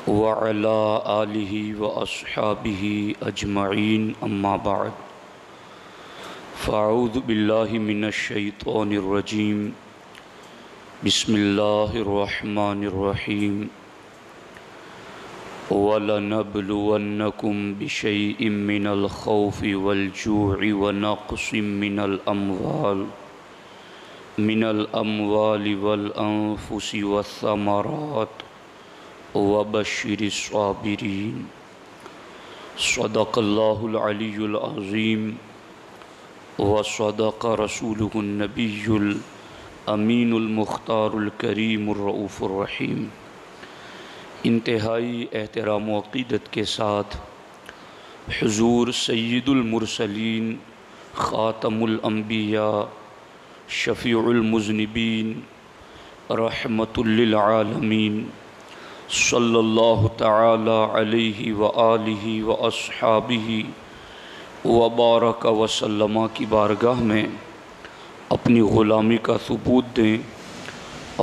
وعلى آله وأصحابه أجمعين أما بعد فأعوذ بالله من الشيطان الرجيم بسم الله الرحمن الرحيم وَلَنَبْلُوَنَّكُمْ بِشَيْءٍ مِّنَ الْخَوْفِ وَالْجُوعِ وَنَقْصٍ مِّنَ الْأَمْوَالِ وَالْأَنفُسِ وَالثَّمَرَاتِ وَبَشِّرِ الصَّابِرِينَ صدق اللہ العلی العظیم وصدق رسولہ النبی الامین المختار الکریم الرؤوف الرحیم۔ انتہائی احترام و عقیدت کے ساتھ حضور سید المرسلین خاتم الانبیاء شفیع المذنبین رحمت للعالمین صلی اللہ تعالی علیہ وآلہ واصحابہ وبارک وسلم کی بارگاہ میں اپنی غلامی کا ثبوت دیں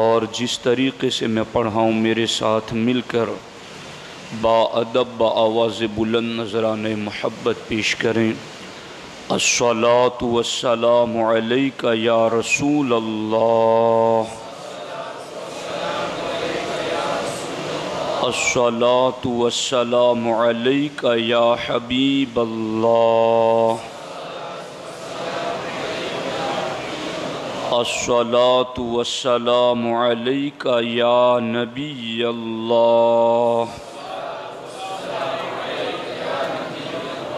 اور جس طریقے سے میں پڑھاؤں میرے ساتھ مل کر با ادب با آواز بلند نذرانہ محبت پیش کریں۔ الصلاۃ والسلام علیک یا رسول اللہ، الصلاۃ والسلام علیک یا حبیب اللہ، الصلاۃ والسلام علیک یا نبی اللہ،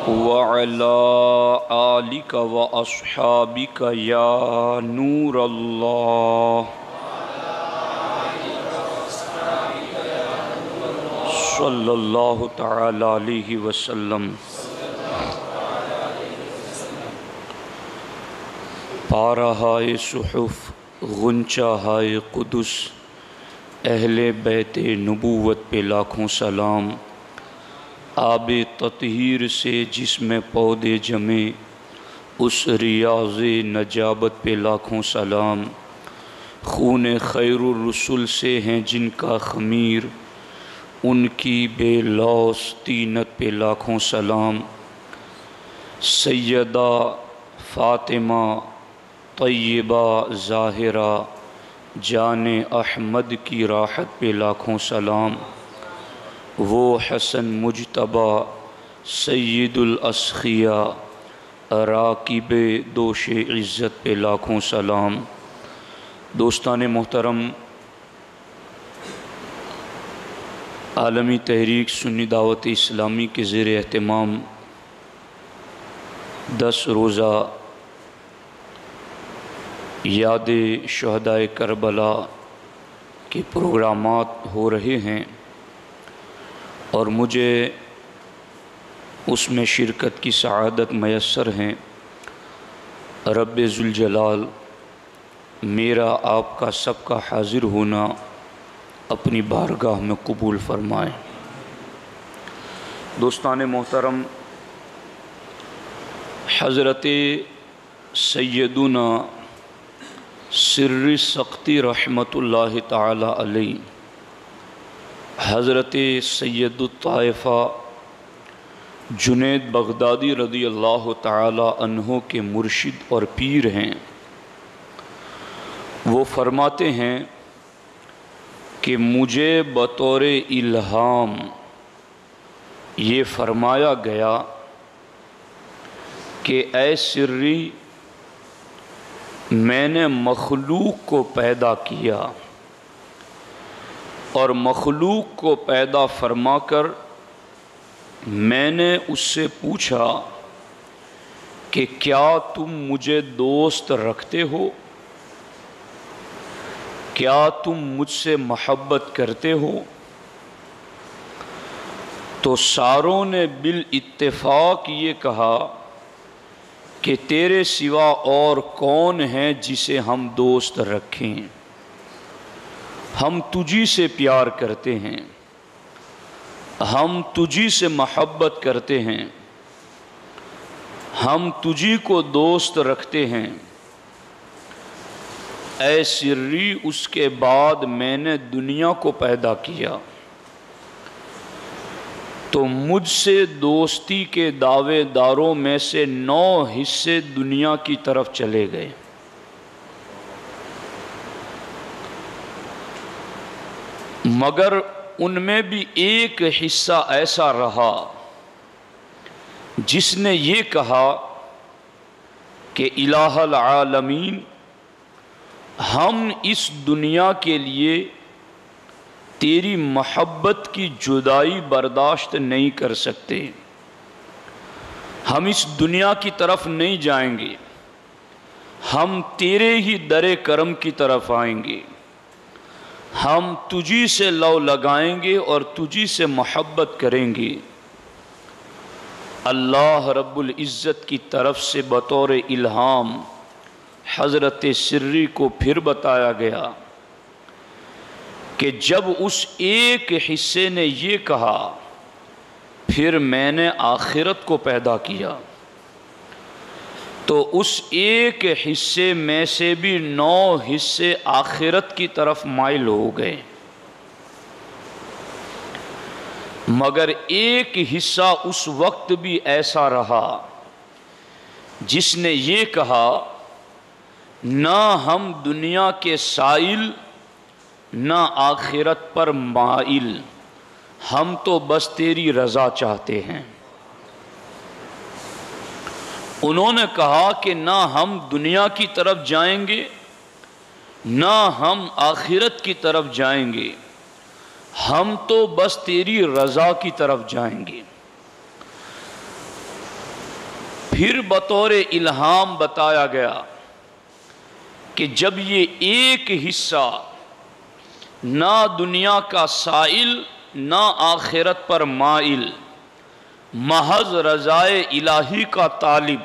وعلی آلک واصحابک یا نور اللہ، صلی اللہ تعالی علیہ وسلم۔ پارہائے صحف غنچہ ہائے قدس، اہل بیت نبوت پہ لاکھوں سلام۔ آب تطہیر سے جس میں پودے جمے، اس ریاض نجابت پہ لاکھوں سلام۔ خون خیر الرسل سے ہیں جن کا خمیر، ان کی بے لوث طینت پہ لاکھوں سلام۔ سیدہ فاطمہ طیبہ ظاہرہ جان احمد کی راحت پہ لاکھوں سلام۔ وہ حسن مجتبیٰ سید الاسخیاء راکب دوش عزت پہ لاکھوں سلام۔ دوستان محترم، عالمی تحریک سنی دعوت اسلامی کے زیر اہتمام 10 روزہ یاد شہدائے کربلا کے پروگرامات ہو رہے ہیں اور مجھے اس میں شرکت کی سعادت میسر ہیں۔ رب ذوالجلال میرا آپ کا سب کا حاضر ہونا اپنی بارگاہ میں قبول فرمائے۔ دوستان محترم، حضرت سیدنا سر سقطی رحمت اللہ تعالی علیہ، حضرت سید الطائفہ جنید بغدادی رضی اللہ تعالی عنہ کے مرشد اور پیر ہیں۔ وہ فرماتے ہیں کہ مجھے بطور الہام یہ فرمایا گیا کہ اے سری، میں نے مخلوق کو پیدا کیا اور مخلوق کو پیدا فرما کر میں نے اس سے پوچھا کہ کیا تم مجھے دوست رکھتے ہو؟ کیا تم مجھ سے محبت کرتے ہو؟ تو ساروں نے بالاتفاق یہ کہا کہ تیرے سوا اور کون ہے جسے ہم دوست رکھیں؟ ہم تجھی سے پیار کرتے ہیں، ہم تجھی سے محبت کرتے ہیں، ہم تجھی کو دوست رکھتے ہیں۔ اے سری، اس کے بعد میں نے دنیا کو پیدا کیا تو مجھ سے دوستی کے دعوے داروں میں سے 9 حصے دنیا کی طرف چلے گئے۔ مگر ان میں بھی ایک حصہ ایسا رہا جس نے یہ کہا کہ الہ العالمین، ہم اس دنیا کے لیے تیری محبت کی جدائی برداشت نہیں کر سکتے، ہم اس دنیا کی طرف نہیں جائیں گے، ہم تیرے ہی در کرم کی طرف آئیں گے، ہم تجھی سے لو لگائیں گے اور تجھی سے محبت کریں گے۔ اللہ رب العزت کی طرف سے بطور الہام حضرت سری کو پھر بتایا گیا کہ جب اس ایک حصے نے یہ کہا، پھر میں نے آخرت کو پیدا کیا، تو اس ایک حصے میں سے بھی 9 حصے آخرت کی طرف مائل ہو گئے، مگر ایک حصہ اس وقت بھی ایسا رہا جس نے یہ کہا، نہ ہم دنیا کے سائل نہ آخرت پر مائل، ہم تو بس تیری رضا چاہتے ہیں۔ انہوں نے کہا کہ نہ ہم دنیا کی طرف جائیں گے نہ ہم آخرت کی طرف جائیں گے، ہم تو بس تیری رضا کی طرف جائیں گے۔ پھر بطور الہام بتایا گیا کہ جب یہ ایک حصہ نہ دنیا کا سائل نہ آخرت پر مائل، محض رضائے الہی کا طالب،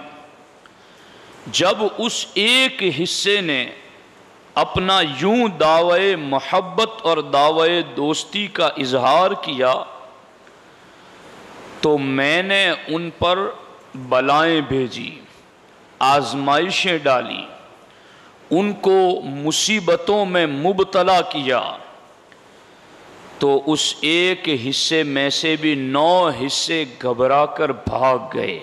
جب اس ایک حصے نے اپنا یوں دعوے محبت اور دعوے دوستی کا اظہار کیا، تو میں نے ان پر بلائیں بھیجی، آزمائشیں ڈالی، ان کو مصیبتوں میں مبتلا کیا، تو اس ایک حصے میں سے بھی 9 حصے گھبرا کر بھاگ گئے،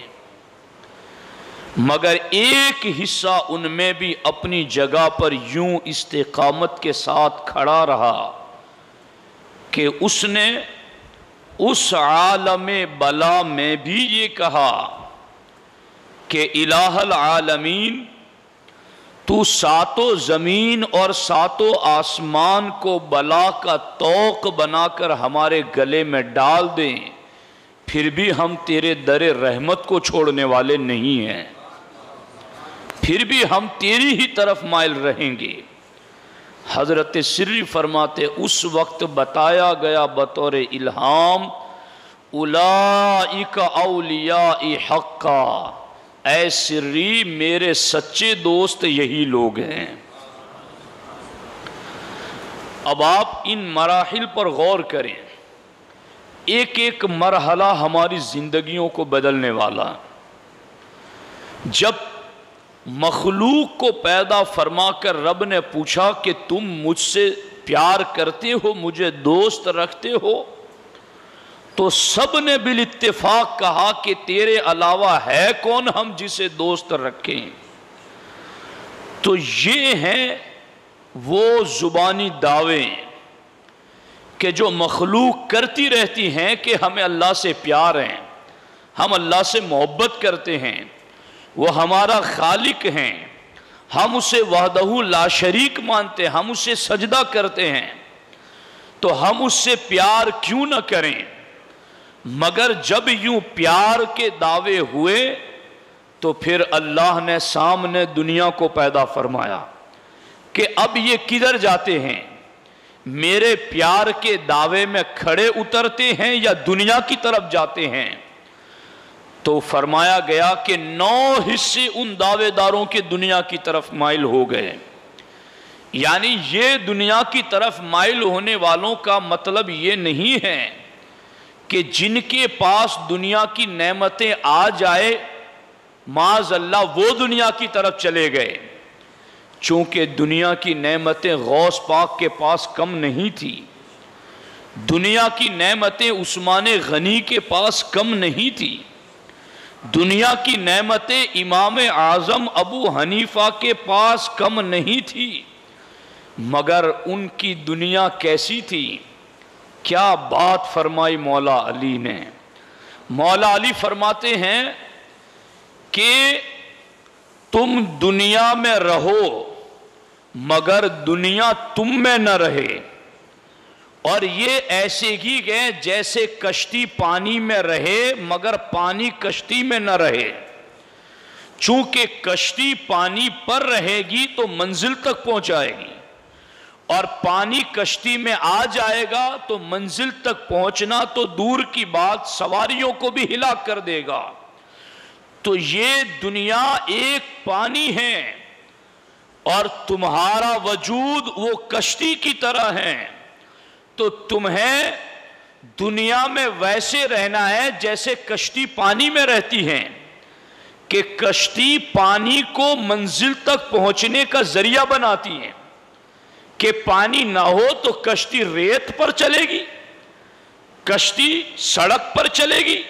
مگر ایک حصہ ان میں بھی اپنی جگہ پر یوں استقامت کے ساتھ کھڑا رہا کہ اس نے اس عالم بلا میں بھی یہ کہا کہ الہ العالمین، تو 7 زمین اور 7 آسمان کو بلا کا طوق بنا کر ہمارے گلے میں ڈال دیں، پھر بھی ہم تیرے در رحمت کو چھوڑنے والے نہیں ہیں، پھر بھی ہم تیری ہی طرف مائل رہیں گے۔ حضرت سری فرماتے اس وقت بتایا گیا بطور الہام، اولئک اولیاء حقا، اے سری میرے سچے دوست یہی لوگ ہیں۔ اب آپ ان مراحل پر غور کریں، ایک ایک مرحلہ ہماری زندگیوں کو بدلنے والا۔ جب مخلوق کو پیدا فرما کر رب نے پوچھا کہ تم مجھ سے پیار کرتے ہو، مجھے دوست رکھتے ہو، تو سب نے بالاتفاق کہا کہ تیرے علاوہ ہے کون ہم جسے دوست رکھیں۔ تو یہ ہیں وہ زبانی دعوے کہ جو مخلوق کرتی رہتی ہیں کہ ہمیں اللہ سے پیار ہے، ہم اللہ سے محبت کرتے ہیں، وہ ہمارا خالق ہیں، ہم اسے وحدہ لا شریک مانتے ہیں، ہم اسے سجدہ کرتے ہیں، تو ہم اس سے پیار کیوں نہ کریں۔ مگر جب یوں پیار کے دعوے ہوئے تو پھر اللہ نے سامنے دنیا کو پیدا فرمایا کہ اب یہ کدھر جاتے ہیں، میرے پیار کے دعوے میں کھڑے اترتے ہیں یا دنیا کی طرف جاتے ہیں۔ تو فرمایا گیا کہ 9 حصے ان دعوے داروں کے دنیا کی طرف مائل ہو گئے، یعنی یہ دنیا کی طرف مائل ہونے والوں کا مطلب یہ نہیں ہے کہ جن کے پاس دنیا کی نعمتیں آ جائے معاذ اللہ وہ دنیا کی طرف چلے گئے، چونکہ دنیا کی نعمتیں غوث پاک کے پاس کم نہیں تھی، دنیا کی نعمتیں عثمان غنی کے پاس کم نہیں تھی، دنیا کی نعمتیں امام اعظم ابو حنیفہ کے پاس کم نہیں تھی، مگر ان کی دنیا کیسی تھی؟ کیا بات فرمائی مولا علی نے۔ مولا علی فرماتے ہیں کہ تم دنیا میں رہو مگر دنیا تم میں نہ رہے، اور یہ ایسے ہی گئے جیسے کشتی پانی میں رہے مگر پانی کشتی میں نہ رہے۔ چونکہ کشتی پانی پر رہے گی تو منزل تک پہنچائے گی، اور پانی کشتی میں آ جائے گا تو منزل تک پہنچنا تو دور کی بات، سواریوں کو بھی ہلاک کر دے گا۔ تو یہ دنیا ایک پانی ہے اور تمہارا وجود وہ کشتی کی طرح ہے، تو تمہیں دنیا میں ویسے رہنا ہے جیسے کشتی پانی میں رہتی ہے، کہ کشتی پانی کو منزل تک پہنچنے کا ذریعہ بناتی ہے، کہ پانی نہ ہو تو کشتی ریت پر چلے گی، کشتی سڑک پر چلے گی،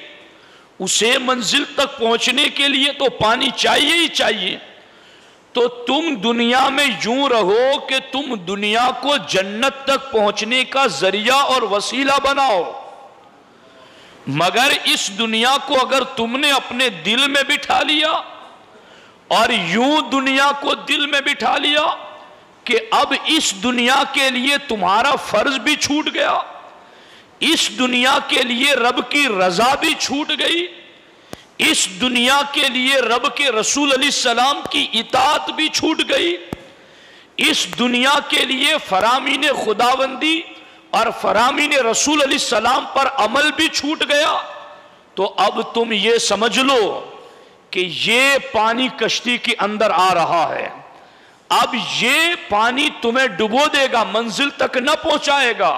اسے منزل تک پہنچنے کے لیے تو پانی چاہیے ہی چاہیے۔ تو تم دنیا میں یوں رہو کہ تم دنیا کو جنت تک پہنچنے کا ذریعہ اور وسیلہ بناؤ، مگر اس دنیا کو اگر تم نے اپنے دل میں بٹھا لیا اور یوں دنیا کو دل میں بٹھا لیا کہ اب اس دنیا کے لیے تمہارا فرض بھی چھوٹ گیا، اس دنیا کے لیے رب کی رضا بھی چھوٹ گئی، اس دنیا کے لیے رب کے رسول علیہ السلام کی اطاعت بھی چھوٹ گئی، اس دنیا کے لیے فرامین خداوندی اور فرامین رسول علیہ السلام پر عمل بھی چھوٹ گیا، تو اب تم یہ سمجھ لو کہ یہ پانی کشتی کے اندر آ رہا ہے، اب یہ پانی تمہیں ڈبو دے گا، منزل تک نہ پہنچائے گا۔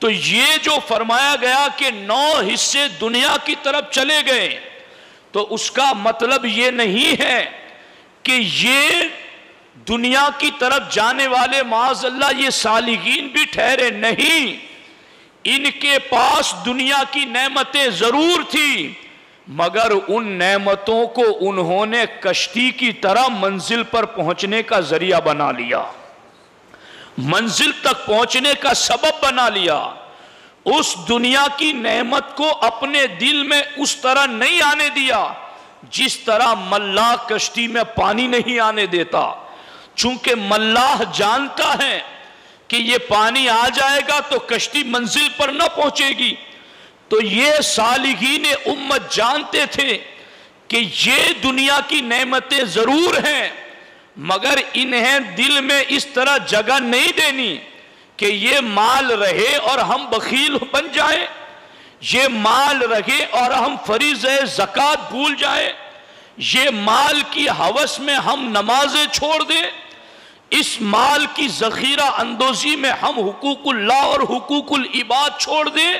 تو یہ جو فرمایا گیا کہ 9 حصے دنیا کی طرف چلے گئے، تو اس کا مطلب یہ نہیں ہے کہ یہ دنیا کی طرف جانے والے معاذ اللہ یہ صالحین بھی ٹھہرے، نہیں، ان کے پاس دنیا کی نعمتیں ضرور تھیں، مگر ان نعمتوں کو انہوں نے کشتی کی طرح منزل پر پہنچنے کا ذریعہ بنا لیا، منزل تک پہنچنے کا سبب بنا لیا۔ اس دنیا کی نعمت کو اپنے دل میں اس طرح نہیں آنے دیا جس طرح ملاح کشتی میں پانی نہیں آنے دیتا، چونکہ ملاح جانتا ہے کہ یہ پانی آ جائے گا تو کشتی منزل پر نہ پہنچے گی۔ تو یہ صالحین امت جانتے تھے کہ یہ دنیا کی نعمتیں ضرور ہیں، مگر انہیں دل میں اس طرح جگہ نہیں دینی کہ یہ مال رہے اور ہم بخیل بن جائیں، یہ مال رہے اور ہم فریضہ زکوٰۃ بھول جائیں، یہ مال کی ہوس میں ہم نمازیں چھوڑ دیں، اس مال کی ذخیرہ اندوزی میں ہم حقوق اللہ اور حقوق العباد چھوڑ دیں۔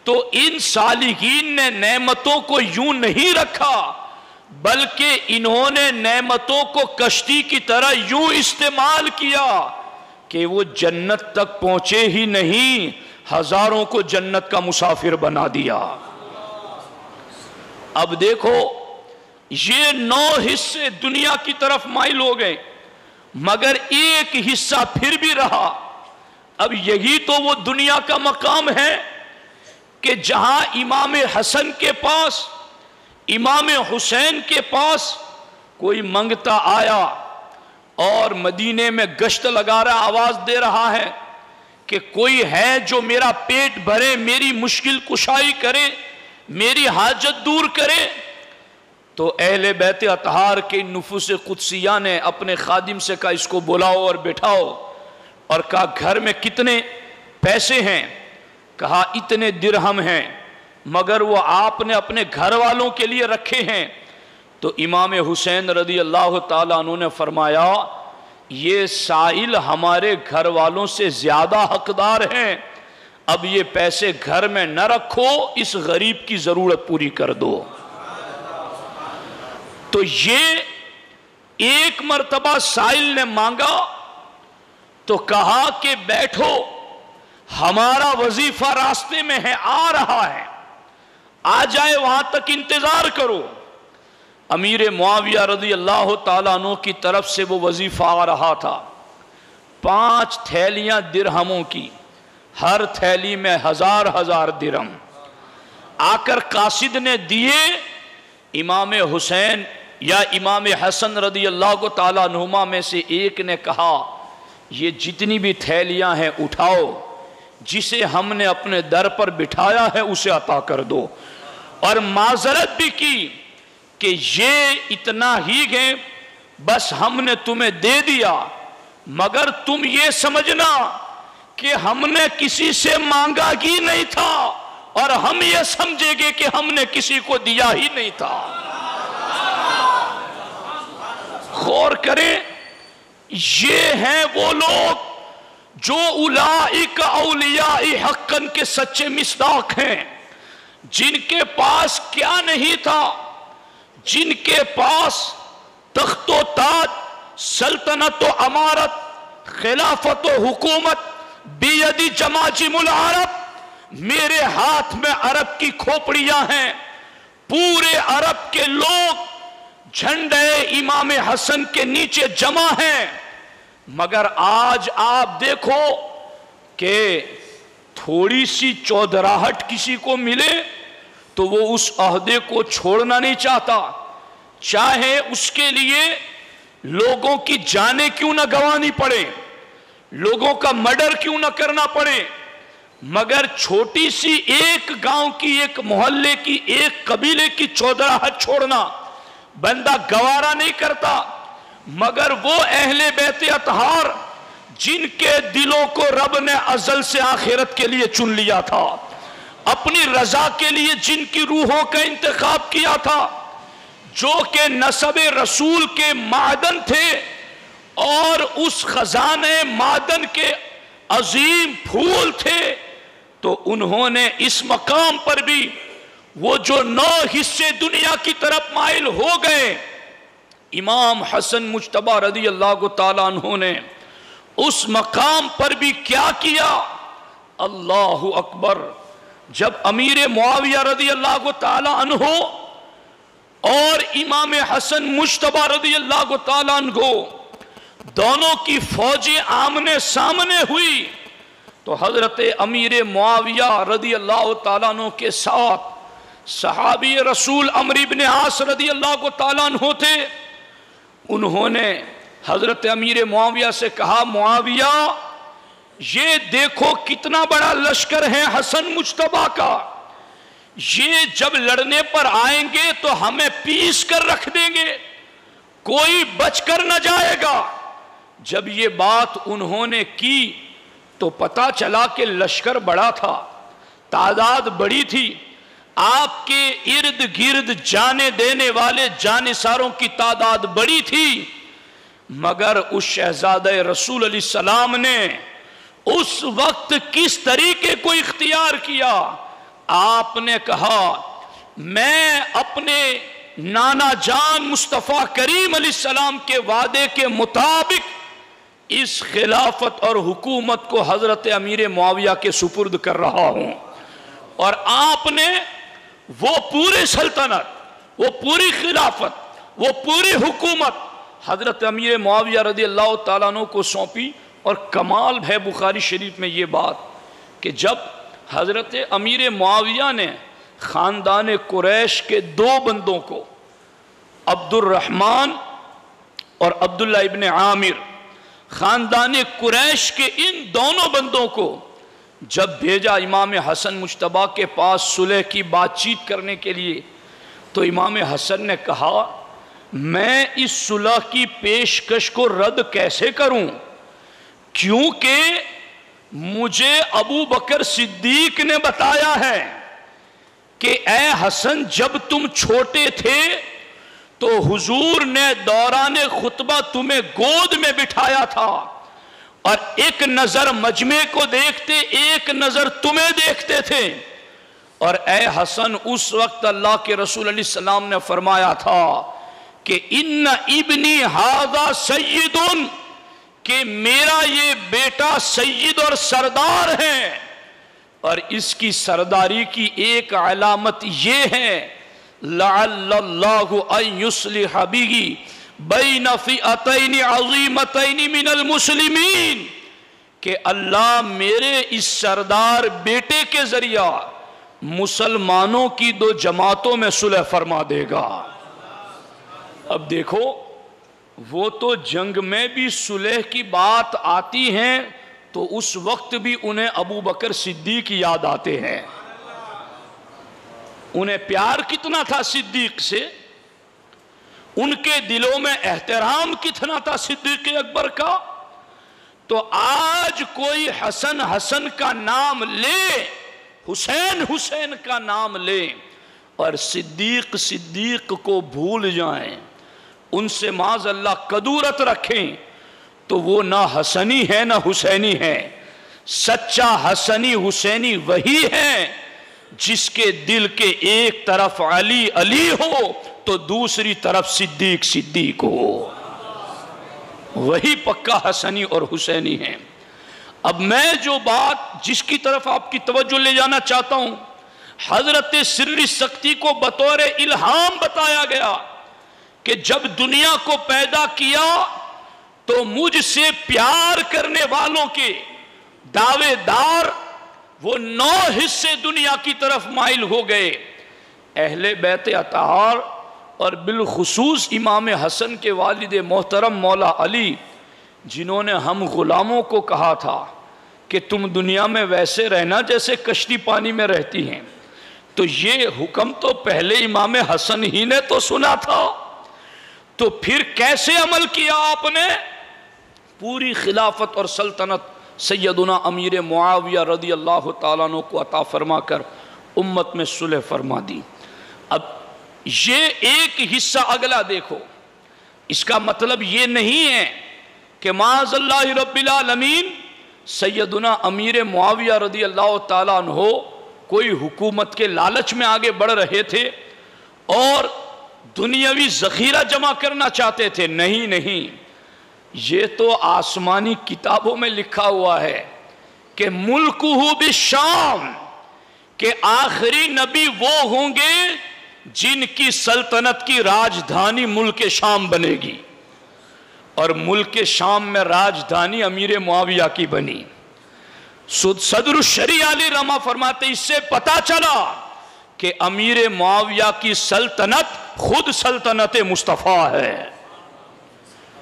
تو ان صالحین نے نعمتوں کو یوں نہیں رکھا، بلکہ انہوں نے نعمتوں کو کشتی کی طرح یوں استعمال کیا کہ وہ جنت تک پہنچے ہی نہیں، ہزاروں کو جنت کا مسافر بنا دیا۔ اب دیکھو یہ 9 حصے دنیا کی طرف مائل ہو گئے، مگر ایک حصہ پھر بھی رہا۔ اب یہی تو وہ دنیا کا مقام ہے کہ جہاں امام حسن کے پاس، امام حسین کے پاس کوئی منگتا آیا اور مدینے میں گشت لگا رہا، آواز دے رہا ہے کہ کوئی ہے جو میرا پیٹ بھرے، میری مشکل کشائی کرے، میری حاجت دور کرے، تو اہل بیت اطہار کے نفوس قدسیہ نے اپنے خادم سے کہا اس کو بلاؤ اور بٹھاؤ، اور کہا گھر میں کتنے پیسے ہیں؟ کہا اتنے درہم ہیں، مگر وہ آپ نے اپنے گھر والوں کے لیے رکھے ہیں۔ تو امام حسین رضی اللہ تعالیٰ عنہ نے فرمایا یہ سائل ہمارے گھر والوں سے زیادہ حقدار ہیں، اب یہ پیسے گھر میں نہ رکھو، اس غریب کی ضرورت پوری کر دو۔ تو یہ ایک مرتبہ سائل نے مانگا تو کہا کہ بیٹھو، ہمارا وظیفہ راستے میں ہے، آ رہا ہے، آ جائے وہاں تک انتظار کرو۔ امیر معاویہ رضی اللہ تعالیٰ عنہ کی طرف سے وہ وظیفہ آ رہا تھا، 5 تھیلیاں درہموں کی، ہر تھیلی میں 1000 درہم۔ آ کر قاصد نے دیے، امام حسین یا امام حسن رضی اللہ تعالیٰ عنہما میں سے ایک نے کہا یہ جتنی بھی تھیلیاں ہیں اٹھاؤ، جسے ہم نے اپنے در پر بٹھایا ہے اسے عطا کر دو، اور معذرت بھی کی کہ یہ اتنا ہی گئے، بس ہم نے تمہیں دے دیا، مگر تم یہ سمجھنا کہ ہم نے کسی سے مانگا ہی نہیں تھا، اور ہم یہ سمجھیں گے کہ ہم نے کسی کو دیا ہی نہیں تھا۔ غور کریں، یہ ہیں وہ لوگ جو اولئک اولیاء حقاً کے سچے مصداق ہیں، جن کے پاس کیا نہیں تھا، جن کے پاس تخت و تاج، سلطنت و امارت، خلافت و حکومت، بیدی جماجم العرب، میرے ہاتھ میں عرب کی کھوپڑیاں ہیں، پورے عرب کے لوگ جھنڈے امام حسن کے نیچے جمع ہیں، مگر آج آپ دیکھو کہ تھوڑی سی چودراہٹ کسی کو ملے تو وہ اس عہدے کو چھوڑنا نہیں چاہتا، چاہے اس کے لیے لوگوں کی جانیں کیوں نہ گنوانی پڑے، لوگوں کا مرڈر کیوں نہ کرنا پڑے، مگر چھوٹی سی ایک گاؤں کی، ایک محلے کی، ایک قبیلے کی چودراہٹ چھوڑنا بندہ گوارا نہیں کرتا۔ مگر وہ اہل بیت اطہار جن کے دلوں کو رب نے ازل سے آخرت کے لیے چن لیا تھا، اپنی رضا کے لیے جن کی روحوں کا انتخاب کیا تھا، جو کہ نسب رسول کے معدن تھے اور اس خزانے معدن کے عظیم پھول تھے، تو انہوں نے اس مقام پر بھی وہ جو 9 حصے دنیا کی طرف مائل ہو گئے، امام حسن مجتبی رضی اللہ تعالیٰ عنہ نے اس مقام پر بھی کیا کیا؟ اللہ اکبر! جب امیر معاویہ رضی اللہ تعالیٰ عنہ اور امام حسن مجتبی رضی اللہ تعالیٰ عنہ دونوں کی فوجیں آمنے سامنے ہوئی، تو حضرت امیر معاویہ رضی اللہ تعالیٰ عنہ کے ساتھ صحابی رسول عمرو بن عاص رضی اللہ تعالیٰ عنہ تھے۔ انہوں نے حضرت امیر معاویہ سے کہا، معاویہ یہ دیکھو کتنا بڑا لشکر ہے حسن مجتبی کا، یہ جب لڑنے پر آئیں گے تو ہمیں پیس کر رکھ دیں گے، کوئی بچ کر نہ جائے گا۔ جب یہ بات انہوں نے کی تو پتا چلا کہ لشکر بڑا تھا، تعداد بڑی تھی، آپ کے ارد گرد جانے دینے والے جانثاروں کی تعداد بڑی تھی، مگر اس شہزادہ رسول علیہ السلام نے اس وقت کس طریقے کو اختیار کیا؟ آپ نے کہا میں اپنے نانا جان مصطفیٰ کریم علیہ السلام کے وعدے کے مطابق اس خلافت اور حکومت کو حضرت امیر معاویہ کے سپرد کر رہا ہوں، اور آپ نے وہ پوری سلطنت، وہ پوری خلافت، وہ پوری حکومت حضرت امیر معاویہ رضی اللہ تعالیٰ عنہ کو سونپی۔ اور کمال ہے بخاری شریف میں یہ بات کہ جب حضرت امیر معاویہ نے خاندان قریش کے 2 بندوں کو، عبد الرحمن اور عبداللہ ابن عامر، خاندان قریش کے ان دونوں بندوں کو جب بھیجا امام حسن مجتبی کے پاس صلح کی بات چیت کرنے کے لیے، تو امام حسن نے کہا میں اس صلح کی پیشکش کو رد کیسے کروں، کیونکہ مجھے ابو بکر صدیق نے بتایا ہے کہ اے حسن جب تم چھوٹے تھے تو حضور نے دوران خطبہ تمہیں گود میں بٹھایا تھا، اور ایک نظر مجمع کو دیکھتے، ایک نظر تمہیں دیکھتے تھے، اور اے حسن اس وقت اللہ کے رسول علیہ السلام نے فرمایا تھا کہ ان ابنی ھذا سید، کہ میرا یہ بیٹا سید اور سردار ہے، اور اس کی سرداری کی ایک علامت یہ ہے لعل اللہ ان یصلح بہ بین فئتین عظیمتین من المسلمین، کہ اللہ میرے اس سردار بیٹے کے ذریعہ مسلمانوں کی دو جماعتوں میں صلح فرما دے گا۔ اب دیکھو، وہ تو جنگ میں بھی صلح کی بات آتی ہیں تو اس وقت بھی انہیں ابو بکر صدیق یاد آتے ہیں۔ انہیں پیار کتنا تھا صدیق سے، ان کے دلوں میں احترام کتنا تھا صدیق اکبر کا۔ تو آج کوئی حسن حسن کا نام لے، حسین حسین کا نام لے، اور صدیق صدیق کو بھول جائیں، ان سے معاذ اللہ کدورت رکھیں، تو وہ نہ حسنی ہے نہ حسینی ہے۔ سچا حسنی حسینی وہی ہے جس کے دل کے ایک طرف علی علی ہو تو دوسری طرف صدیق صدیق ہو، وہی پکا حسنی اور حسینی ہے۔ اب میں جو بات جس کی طرف آپ کی توجہ لے جانا چاہتا ہوں، حضرت سر سختی کو بطور الہام بتایا گیا کہ جب دنیا کو پیدا کیا تو مجھ سے پیار کرنے والوں کے دعوے دار وہ 9 حصے دنیا کی طرف مائل ہو گئے۔ اہل بیت اطہار اور بالخصوص امام حسن کے والد محترم مولا علی، جنہوں نے ہم غلاموں کو کہا تھا کہ تم دنیا میں ویسے رہنا جیسے کشتی پانی میں رہتی ہیں، تو یہ حکم تو پہلے امام حسن ہی نے تو سنا تھا، تو پھر کیسے عمل کیا آپ نے؟ پوری خلافت اور سلطنت سیدنا امیر معاویہ رضی اللہ تعالیٰ عنہ کو عطا فرما کر امت میں صلح فرما دی۔ اب یہ ایک حصہ اگلا دیکھو، اس کا مطلب یہ نہیں ہے کہ معاذ اللہ رب العالمین سیدنا امیر معاویہ رضی اللہ تعالیٰ عنہ کوئی حکومت کے لالچ میں آگے بڑھ رہے تھے اور دنیاوی ذخیرہ جمع کرنا چاہتے تھے۔ نہیں نہیں، یہ تو آسمانی کتابوں میں لکھا ہوا ہے کہ ملکہ بالشام، کہ آخری نبی وہ ہوں گے جن کی سلطنت کی راجدھانی ملک شام بنے گی، اور ملک شام میں راجدھانی امیر معاویہ کی بنی۔ صدر الشریعہ علی رحمہ فرماتے اس سے پتا چلا کہ امیر معاویہ کی سلطنت خود سلطنت مصطفیٰ ہے،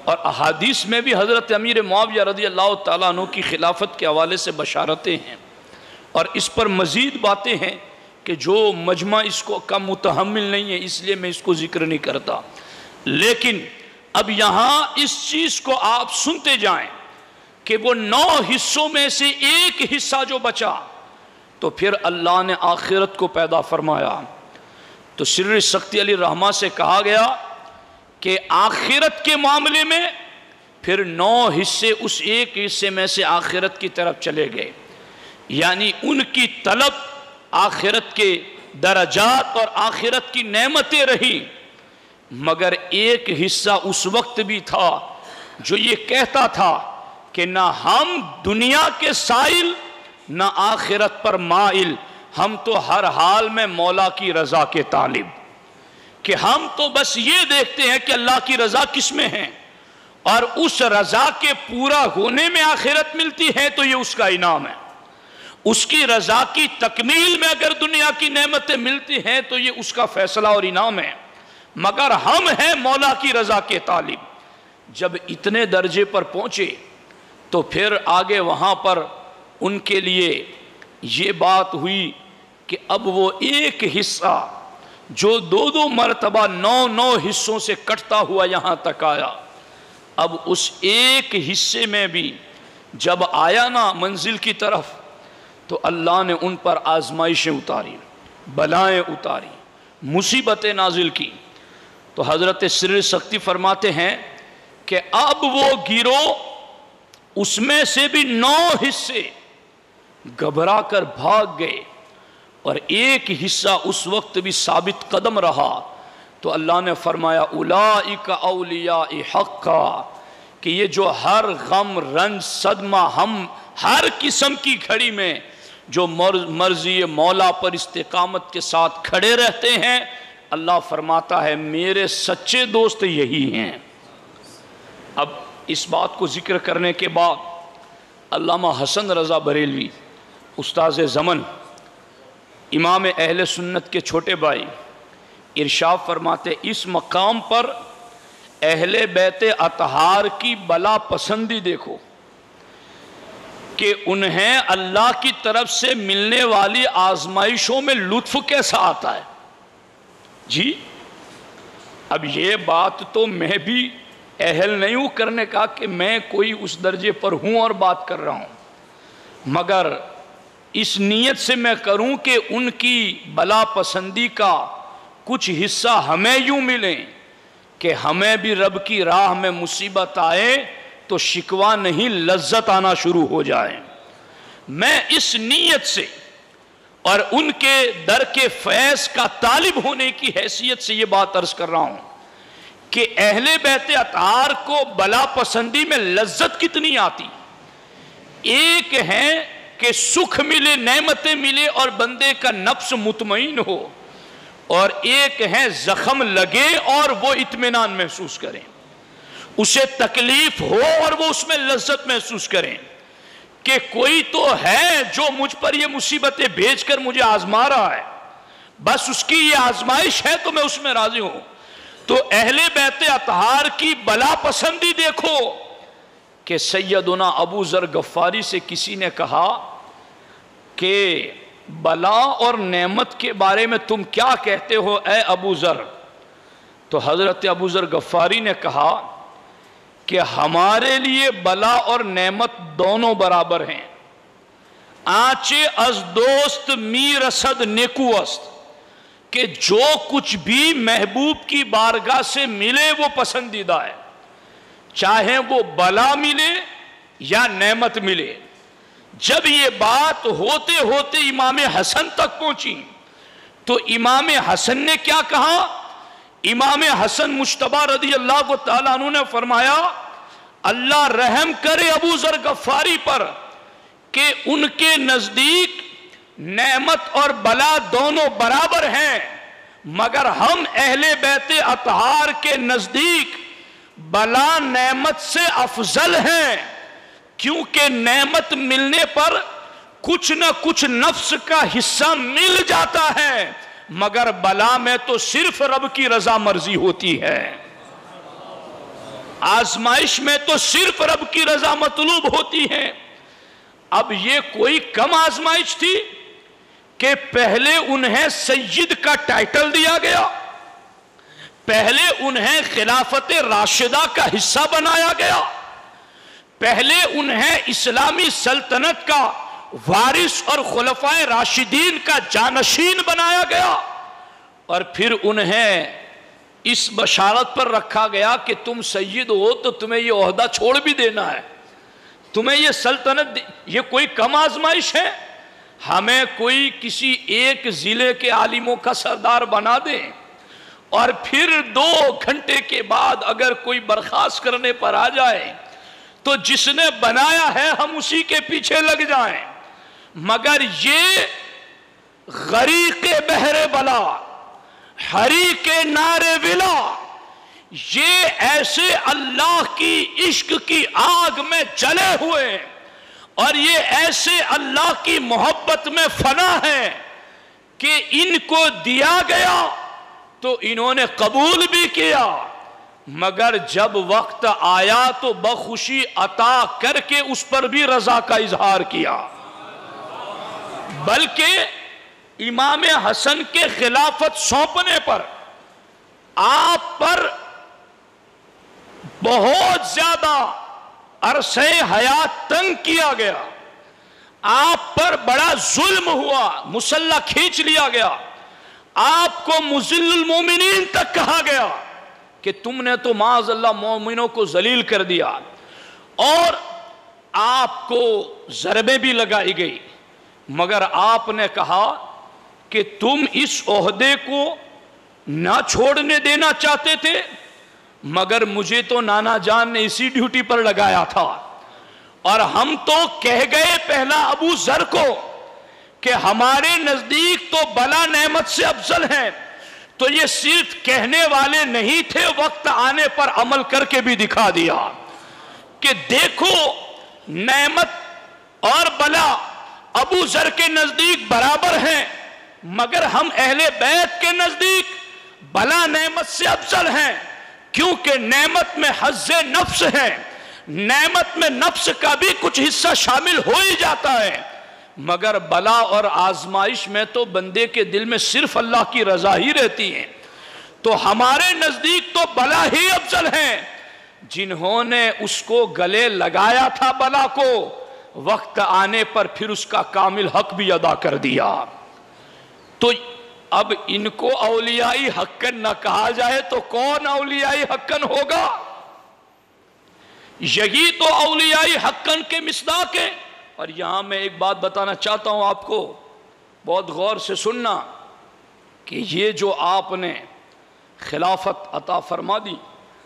اور احادیث میں بھی حضرت امیر معاویہ رضی اللہ تعالیٰ عنہ کی خلافت کے حوالے سے بشارتیں ہیں، اور اس پر مزید باتیں ہیں کہ جو مجمع اس کو کا متحمل نہیں ہے، اس لیے میں اس کو ذکر نہیں کرتا۔ لیکن اب یہاں اس چیز کو آپ سنتے جائیں کہ وہ 9 حصوں میں سے ایک حصہ جو بچا، تو پھر اللہ نے آخرت کو پیدا فرمایا۔ تو سر سختی علی رحمہ سے کہا گیا کہ آخرت کے معاملے میں پھر 9 حصے اس ایک حصے میں سے آخرت کی طرف چلے گئے، یعنی ان کی طلب آخرت کے درجات اور آخرت کی نعمتیں رہی، مگر ایک حصہ اس وقت بھی تھا جو یہ کہتا تھا کہ نہ ہم دنیا کے سائل نہ آخرت پر مائل، ہم تو ہر حال میں مولا کی رضا کے طالب، کہ ہم تو بس یہ دیکھتے ہیں کہ اللہ کی رضا کس میں ہے، اور اس رضا کے پورا ہونے میں آخرت ملتی ہے تو یہ اس کا انعام ہے، اس کی رضا کی تکمیل میں اگر دنیا کی نعمتیں ملتی ہیں تو یہ اس کا فیصلہ اور انعام ہے، مگر ہم ہیں مولا کی رضا کے طالب۔ جب اتنے درجے پر پہنچے تو پھر آگے وہاں پر ان کے لیے یہ بات ہوئی کہ اب وہ ایک حصہ جو 2 مرتبہ 9 حصوں سے کٹتا ہوا یہاں تک آیا، اب اس ایک حصے میں بھی جب آیا نا منزل کی طرف، تو اللہ نے ان پر آزمائشیں اتاری، بلائیں اتاری، مصیبتیں نازل کی۔ تو حضرت سر سختی فرماتے ہیں کہ اب وہ گروہ اس میں سے بھی 9 حصے گھبرا کر بھاگ گئے، اور ایک حصہ اس وقت بھی ثابت قدم رہا۔ تو اللہ نے فرمایا اولئک اولیاء حقا، کہ یہ جو ہر غم رنج صدمہ ہم ہر قسم کی گھڑی میں جو مرضی مولا پر استقامت کے ساتھ کھڑے رہتے ہیں، اللہ فرماتا ہے میرے سچے دوست یہی ہیں۔ اب اس بات کو ذکر کرنے کے بعد علامہ حسن رضا بریلوی استاذ زمن، امام اہل سنت کے چھوٹے بھائی، ارشاد فرماتے اس مقام پر اہل بیت اطہار کی بلا پسندی دیکھو کہ انہیں اللہ کی طرف سے ملنے والی آزمائشوں میں لطف کیسا آتا ہے۔ جی اب یہ بات تو میں بھی اہل نہیں ہوں کرنے کا کہ میں کوئی اس درجے پر ہوں اور بات کر رہا ہوں، مگر اس نیت سے میں کروں کہ ان کی بلا پسندی کا کچھ حصہ ہمیں یوں ملیں کہ ہمیں بھی رب کی راہ میں مصیبت آئے تو شکوہ نہیں لذت آنا شروع ہو جائے۔ میں اس نیت سے اور ان کے در کے فیض کا طالب ہونے کی حیثیت سے یہ بات عرض کر رہا ہوں کہ اہل بیت اطہار کو بلا پسندی میں لذت کتنی آتی۔ ایک ہے کہ سکھ ملے، نعمتیں ملے اور بندے کا نفس مطمئن ہو، اور ایک ہے زخم لگے اور وہ اطمینان محسوس کریں، اسے تکلیف ہو اور وہ اس میں لذت محسوس کریں کہ کوئی تو ہے جو مجھ پر یہ مصیبتیں بھیج کر مجھے آزما رہا ہے، بس اس کی یہ آزمائش ہے تو میں اس میں راضی ہوں۔ تو اہل بیت اطہار کی بلا پسندی دیکھو کہ سیدنا ابو ذر غفاری سے کسی نے کہا کہ بلا اور نعمت کے بارے میں تم کیا کہتے ہو اے ابو ذر؟ تو حضرت ابو ذر غفاری نے کہا کہ ہمارے لیے بلا اور نعمت دونوں برابر ہیں، آنچے از دوست می رسد نیکو است، کہ جو کچھ بھی محبوب کی بارگاہ سے ملے وہ پسندیدہ ہے، چاہے وہ بلا ملے یا نعمت ملے۔ جب یہ بات ہوتے ہوتے امام حسن تک پہنچی تو امام حسن نے کیا کہا؟ امام حسن مجتبی رضی اللہ تعالیٰ عنہ نے فرمایا اللہ رحم کرے ابو ذر غفاری پر کہ ان کے نزدیک نعمت اور بلا دونوں برابر ہیں، مگر ہم اہل بیت اطہار کے نزدیک بلا نعمت سے افضل ہیں، کیونکہ نعمت ملنے پر کچھ نہ کچھ نفس کا حصہ مل جاتا ہے، مگر بلا میں تو صرف رب کی رضا مرضی ہوتی ہے، آزمائش میں تو صرف رب کی رضا مطلوب ہوتی ہے۔ اب یہ کوئی کم آزمائش تھی کہ پہلے انہیں سید کا ٹائٹل دیا گیا، پہلے انہیں خلافت راشدہ کا حصہ بنایا گیا، پہلے انہیں اسلامی سلطنت کا وارث اور خلفائے راشدین کا جانشین بنایا گیا، اور پھر انہیں اس بشارت پر رکھا گیا کہ تم سید ہو تو تمہیں یہ عہدہ چھوڑ بھی دینا ہے، تمہیں یہ سلطنت یہ کوئی کم آزمائش ہے؟ ہمیں کوئی کسی ایک ضلع کے عالموں کا سردار بنا دے اور پھر 2 گھنٹے کے بعد اگر کوئی برخاست کرنے پر آ جائے تو جس نے بنایا ہے ہم اسی کے پیچھے لگ جائیں، مگر یہ غریق بحر بلا، حریق نار ولا، یہ ایسے اللہ کی عشق کی آگ میں جلے ہوئے اور یہ ایسے اللہ کی محبت میں فنا ہے کہ ان کو دیا گیا تو انہوں نے قبول بھی کیا، مگر جب وقت آیا تو بخوشی عطا کر کے اس پر بھی رضا کا اظہار کیا۔ بلکہ امام حسن کے خلافت سونپنے پر آپ پر بہت زیادہ عرصہ حیات تنگ کیا گیا، آپ پر بڑا ظلم ہوا، مسلح کھینچ لیا گیا، آپ کو مذل المومنین تک کہا گیا کہ تم نے تو معاذ اللہ مومنوں کو ذلیل کر دیا، اور آپ کو ضربیں بھی لگائی گئی، مگر آپ نے کہا کہ تم اس عہدے کو نہ چھوڑنے دینا چاہتے تھے، مگر مجھے تو نانا جان نے اسی ڈیوٹی پر لگایا تھا، اور ہم تو کہہ گئے پہلا ابو ذر کو کہ ہمارے نزدیک تو بلا نعمت سے افضل ہے، تو یہ صرف کہنے والے نہیں تھے، وقت آنے پر عمل کر کے بھی دکھا دیا کہ دیکھو نعمت اور بلا ابو ذر کے نزدیک برابر ہیں، مگر ہم اہل بیت کے نزدیک بلا نعمت سے افضل ہیں، کیونکہ نعمت میں حظ نفس ہے، نعمت میں نفس کا بھی کچھ حصہ شامل ہو ہی جاتا ہے، مگر بلا اور آزمائش میں تو بندے کے دل میں صرف اللہ کی رضا ہی رہتی ہے، تو ہمارے نزدیک تو بلا ہی افضل ہے۔ جنہوں نے اس کو گلے لگایا تھا بلا کو، وقت آنے پر پھر اس کا کامل حق بھی ادا کر دیا۔ تو اب ان کو اولیائی حقاً نہ کہا جائے تو کون اولیائی حقاً ہوگا؟ یہی تو اولیائی حقاً کے مصداق ہیں۔ اور یہاں میں ایک بات بتانا چاہتا ہوں آپ کو، بہت غور سے سننا، کہ یہ جو آپ نے خلافت عطا فرما دی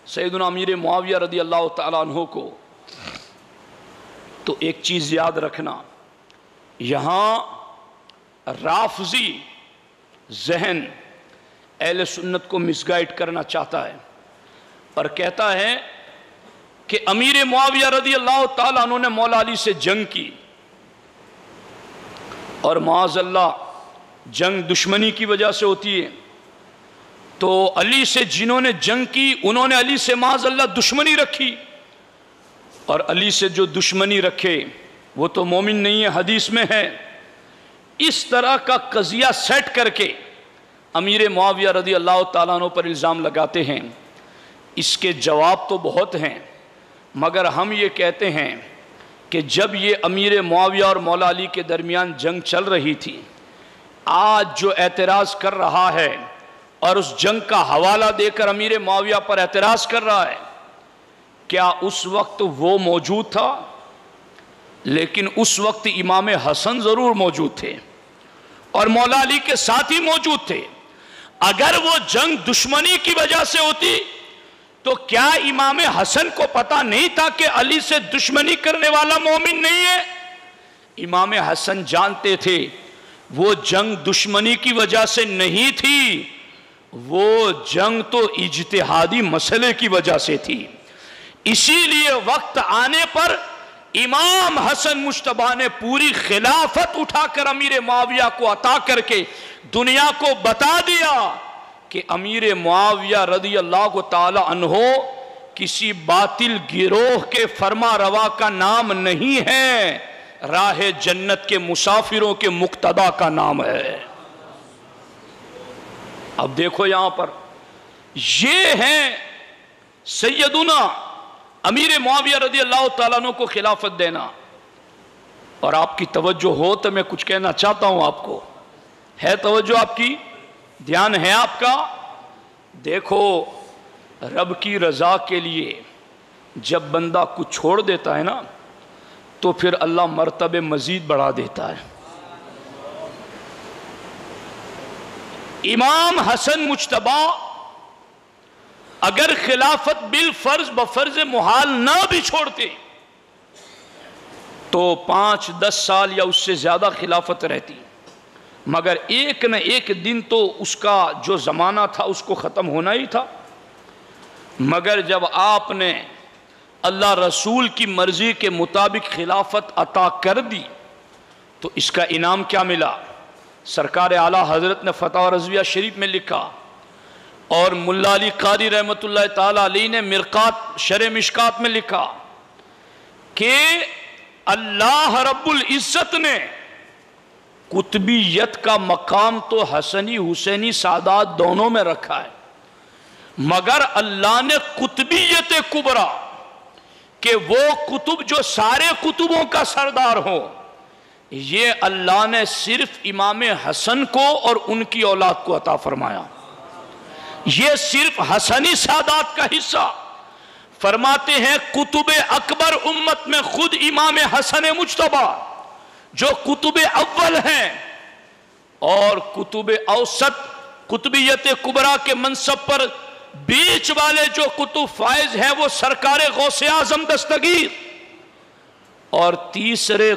سیدنا امیر معاویہ رضی اللہ تعالیٰ عنہ کو، تو ایک چیز یاد رکھنا، یہاں رافضی ذہن اہل سنت کو مس گائیڈ کرنا چاہتا ہے اور کہتا ہے کہ امیر معاویہ رضی اللہ تعالیٰ عنہ نے مولا علی سے جنگ کی، اور معاذ اللہ جنگ دشمنی کی وجہ سے ہوتی ہے، تو علی سے جنہوں نے جنگ کی انہوں نے علی سے معاذ اللہ دشمنی رکھی، اور علی سے جو دشمنی رکھے وہ تو مومن نہیں ہے، حدیث میں ہے۔ اس طرح کا قضیہ سیٹ کر کے امیر معاویہ رضی اللہ تعالیٰ عنہ پر الزام لگاتے ہیں۔ اس کے جواب تو بہت ہیں، مگر ہم یہ کہتے ہیں کہ جب یہ امیر معاویہ اور مولا علی کے درمیان جنگ چل رہی تھی، آج جو اعتراض کر رہا ہے اور اس جنگ کا حوالہ دے کر امیر معاویہ پر اعتراض کر رہا ہے، کیا اس وقت وہ موجود تھا؟ لیکن اس وقت امام حسن ضرور موجود تھے اور مولا علی کے ساتھ ہی موجود تھے۔ اگر وہ جنگ دشمنی کی وجہ سے ہوتی تو کیا امام حسن کو پتا نہیں تھا کہ علی سے دشمنی کرنے والا مومن نہیں ہے؟ امام حسن جانتے تھے وہ جنگ دشمنی کی وجہ سے نہیں تھی، وہ جنگ تو اجتہادی مسئلے کی وجہ سے تھی۔ اسی لیے وقت آنے پر امام حسن مجتبیٰ نے پوری خلافت اٹھا کر امیر معاویہ کو عطا کر کے دنیا کو بتا دیا کہ امیر معاویہ رضی اللہ تعالی عنہ کسی باطل گروہ کے فرما روا کا نام نہیں ہے، راہ جنت کے مسافروں کے مقتدا کا نام ہے۔ اب دیکھو یہاں پر یہ ہیں سیدنا امیر معاویہ رضی اللہ تعالیٰ عنہ کو خلافت دینا، اور آپ کی توجہ ہو تو میں کچھ کہنا چاہتا ہوں آپ کو، ہے توجہ آپ کی، دھیان ہے آپ کا؟ دیکھو رب کی رضا کے لیے جب بندہ کچھ چھوڑ دیتا ہے نا تو پھر اللہ مرتبے مزید بڑھا دیتا ہے۔ امام حسن مجتبیٰ اگر خلافت بالفرض بفرض محال نہ بھی چھوڑتے تو 5-10 سال یا اس سے زیادہ خلافت رہتی، مگر ایک نہ ایک دن تو اس کا جو زمانہ تھا اس کو ختم ہونا ہی تھا۔ مگر جب آپ نے اللہ رسول کی مرضی کے مطابق خلافت عطا کر دی تو اس کا انعام کیا ملا؟ سرکار اعلیٰ حضرت نے فتح رضویہ شریف میں لکھا، اور ملا علی قاری رحمت اللہ تعالیٰ علیہ نے مرقات شرح مشکات میں لکھا کہ اللہ رب العزت نے قطبیت کا مقام تو حسنی حسینی سادات دونوں میں رکھا ہے، مگر اللہ نے قطبیت کبریٰ کہ وہ قطب جو سارے قطبوں کا سردار ہو، یہ اللہ نے صرف امام حسن کو اور ان کی اولاد کو عطا فرمایا۔ یہ صرف حسنی سادات کا حصہ۔ فرماتے ہیں قطب اکبر امت میں خود امام حسن مجتبیٰ جو قطب اول ہیں، اور قطب اوسط قطبیت کبریٰ کے منصب پر بیچ والے جو قطب فائز ہیں وہ سرکار غوث اعظم دستگیر، اور تیسرے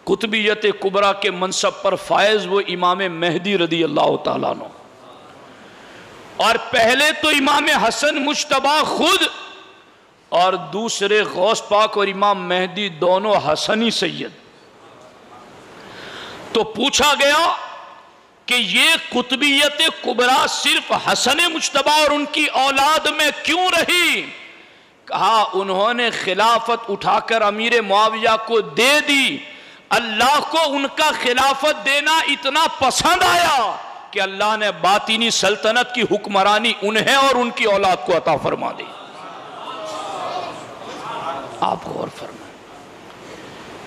قطبیت کبریٰ کے منصب پر فائز وہ امام مہدی رضی اللہ تعالیٰ عنہ، اور پہلے تو امام حسن مجتبی خود، اور دوسرے غوث پاک اور امام مہدی دونوں حسنی سید۔ تو پوچھا گیا کہ یہ قطبیت کبریٰ صرف حسن مجتبی اور ان کی اولاد میں کیوں رہی؟ کہا انہوں نے خلافت اٹھا کر امیر معاویہ کو دے دی، اللہ کو ان کا خلافت دینا اتنا پسند آیا کہ اللہ نے باطنی سلطنت کی حکمرانی انہیں اور ان کی اولاد کو عطا فرما دی۔ آپ غور فرمائیں،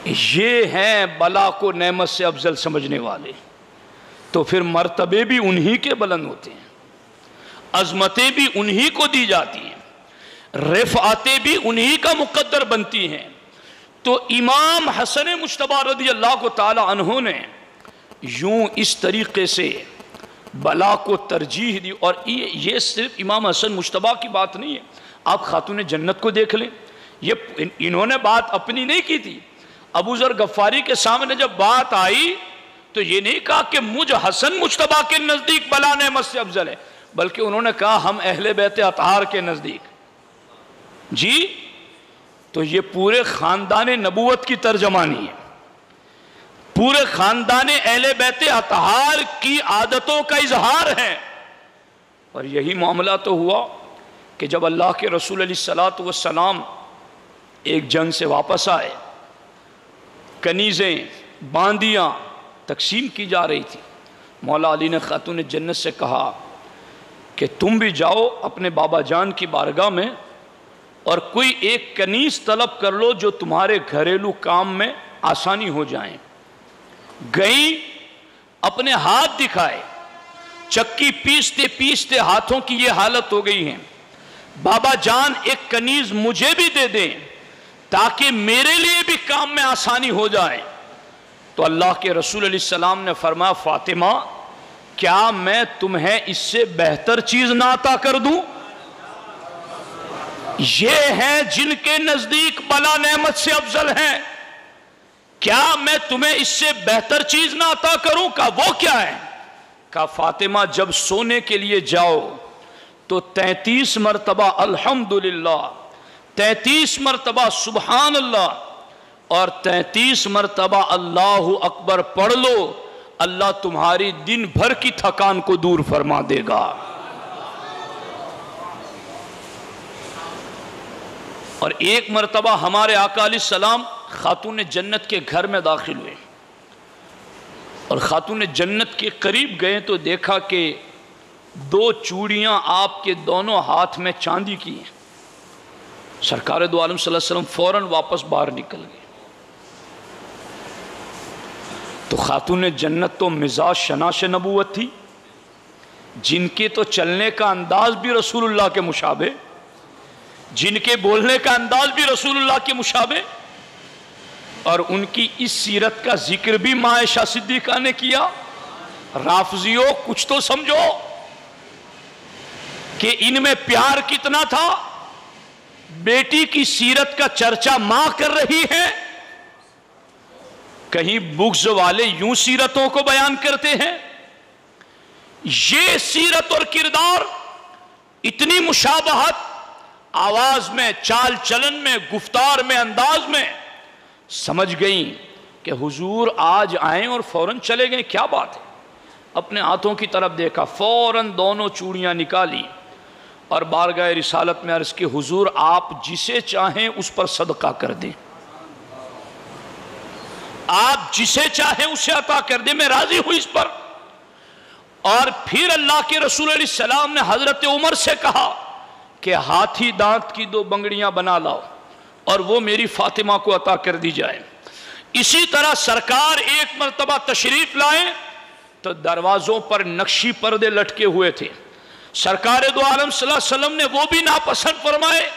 یہ ہیں بلا کو نعمت سے افضل سمجھنے والے، تو پھر مرتبے بھی انہی کے بلند ہوتے ہیں، عظمتیں بھی انہی کو دی جاتی ہیں، رفعتیں بھی انہی کا مقدر بنتی ہیں۔ تو امام حسن مجتبی رضی اللہ تعالی عنہ نے یوں اس طریقے سے بلا کو ترجیح دی، اور یہ صرف امام حسن مجتبی کی بات نہیں ہے، آپ خاتون جنت کو دیکھ لیں، یہ انہوں نے بات اپنی نہیں کی تھی۔ ابو ذر غفاری کے سامنے جب بات آئی تو یہ نہیں کہا کہ مجھ حسن مجتبی کے نزدیک بلا نعمت سے افضل ہے، بلکہ انہوں نے کہا ہم اہل بیت اطہار کے نزدیک۔ جی تو یہ پورے خاندان نبوت کی ترجمانی ہے، پورے خاندان اہل بیت اطہار کی عادتوں کا اظہار ہے۔ اور یہی معاملہ تو ہوا کہ جب اللہ کے رسول علیہ السلام ایک جنگ سے واپس آئے، کنیزیں باندیاں تقسیم کی جا رہی تھی، مولا علی نے خاتون جنت سے کہا کہ تم بھی جاؤ اپنے بابا جان کی بارگاہ میں اور کوئی ایک کنیز طلب کر لو جو تمہارے گھریلو کام میں آسانی ہو جائیں۔ گئیں، اپنے ہاتھ دکھائے، چکی پیستے پیستے ہاتھوں کی یہ حالت ہو گئی ہے، بابا جان ایک کنیز مجھے بھی دے دیں تاکہ میرے لیے بھی کام میں آسانی ہو جائے۔ تو اللہ کے رسول علیہ السلام نے فرمایا فاطمہ کیا میں تمہیں اس سے بہتر چیز نہ عطا کر دوں؟ یہ ہیں جن کے نزدیک بلا نعمت سے افضل ہیں، کیا میں تمہیں اس سے بہتر چیز نہ عطا کروں؟ کہا وہ کیا ہے؟ کہا فاطمہ جب سونے کے لیے جاؤ تو 33 مرتبہ الحمدللہ، 33 مرتبہ سبحان اللہ اور 33 مرتبہ اللہ اکبر پڑھ لو، اللہ تمہاری دن بھر کی تھکان کو دور فرما دے گا۔ اور ایک مرتبہ ہمارے آقا علیہ السلام خاتون جنت کے گھر میں داخل ہوئے اور خاتون جنت کے قریب گئے تو دیکھا کہ 2 چوڑیاں آپ کے دونوں ہاتھ میں چاندی کی ہیں۔ سرکار دو عالم صلی اللہ علیہ وسلم فوراً واپس باہر نکل گئے۔ تو خاتون جنت تو مزاج شناش نبوت تھی، جن کے تو چلنے کا انداز بھی رسول اللہ کے مشابہ، جن کے بولنے کا انداز بھی رسول اللہ کے مشابہ، اور ان کی اس سیرت کا ذکر بھی ماں عائشہ صدیقہ نے کیا۔ رافضیوں کچھ تو سمجھو کہ ان میں پیار کتنا تھا، بیٹی کی سیرت کا چرچا ماں کر رہی ہے، کہیں بغض والے یوں سیرتوں کو بیان کرتے ہیں۔ یہ سیرت اور کردار، اتنی مشابہت آواز میں، چال چلن میں، گفتار میں، انداز میں، سمجھ گئیں کہ حضور آج آئیں اور فوراً چلے گئے، کیا بات ہے۔ اپنے ہاتھوں کی طرف دیکھا، فوراً دونوں چوڑیاں نکالی اور بارگاہ رسالت میں عرض کی حضور آپ جسے چاہیں اس پر صدقہ کر دیں، آپ جسے چاہیں اسے عطا کر دیں، میں راضی ہوں اس پر۔ اور پھر اللہ کے رسول علیہ السلام نے حضرت عمر سے کہا کہ ہاتھی دانت کی 2 بنگڑیاں بنا لاؤ اور وہ میری فاطمہ کو عطا کر دی جائے۔ اسی طرح سرکار ایک مرتبہ تشریف لائیں تو دروازوں پر نقشی پردے لٹکے ہوئے تھے، سرکار دو عالم صلی اللہ علیہ وسلم نے وہ بھی ناپسند فرمائے،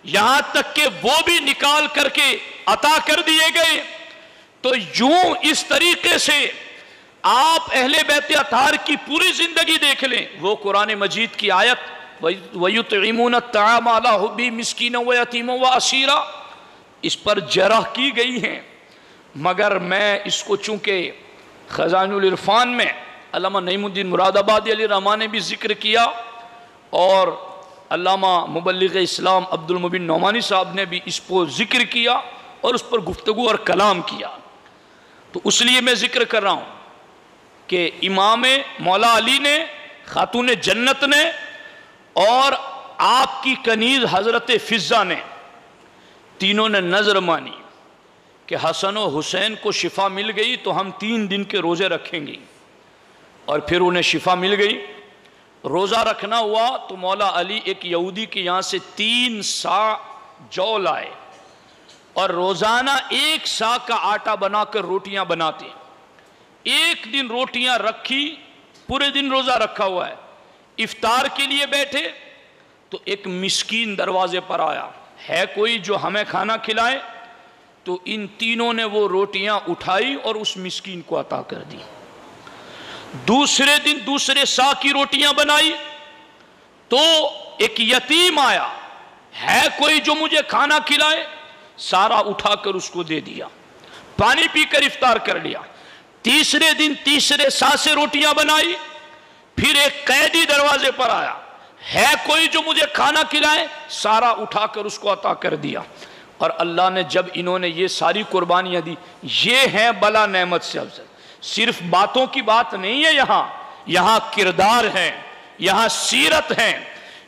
یہاں تک کہ وہ بھی نکال کر کے عطا کر دیے گئے۔ تو یوں اس طریقے سے آپ اہل بیت اطہار کی پوری زندگی دیکھ لیں، وہ قرآن مجید کی آیت وَيُطْعِمُونَ الطَّعَامَ عَلَىٰ حُبِّهِ مِسْكِينًا وَيَتِيمًا وَأَسِيرًا، اس پر جرح کی گئی ہیں، مگر میں اس کو چونکہ خزائن العرفان میں علامہ نعیم الدین مراد آبادی علیہ الرحمٰن نے بھی ذکر کیا اور علامہ مبلغ اسلام عبد المبین نعمانی صاحب نے بھی اس کو ذکر کیا اور اس پر گفتگو اور کلام کیا، تو اس لیے میں ذکر کر رہا ہوں کہ امام مولا علی نے، خاتون جنت نے اور آپ کی کنیز حضرت فضہ نے، تینوں نے نظر مانی کہ حسن و حسین کو شفا مل گئی تو ہم 3 دن کے روزے رکھیں گے، اور پھر انہیں شفا مل گئی، روزہ رکھنا ہوا تو مولا علی ایک یہودی کے یہاں سے 3 سا جو لائے اور روزانہ 1 سا کا آٹا بنا کر روٹیاں بناتے ہیں۔ ایک دن روٹیاں رکھی، پورے دن روزہ رکھا ہوا ہے، افطار کے لیے بیٹھے تو ایک مسکین دروازے پر آیا، ہے کوئی جو ہمیں کھانا کھلائے؟ تو ان تینوں نے وہ روٹیاں اٹھائی اور اس مسکین کو عطا کر دی۔ دوسرے دن دوسرے سا کی روٹیاں بنائی تو ایک یتیم آیا، ہے کوئی جو مجھے کھانا کھلائے؟ سارا اٹھا کر اس کو دے دیا، پانی پی کر افطار کر لیا۔ تیسرے دن تیسرے سا سے روٹیاں بنائی، پھر ایک قیدی دروازے پر آیا، ہے کوئی جو مجھے کھانا کھلائے؟ سارا اٹھا کر اس کو عطا کر دیا۔ اور اللہ نے جب انہوں نے یہ ساری قربانیاں دی، یہ ہیں بلا نعمت سے افضل۔ صرف باتوں کی بات نہیں ہے، یہاں کردار ہیں، یہاں سیرت ہیں،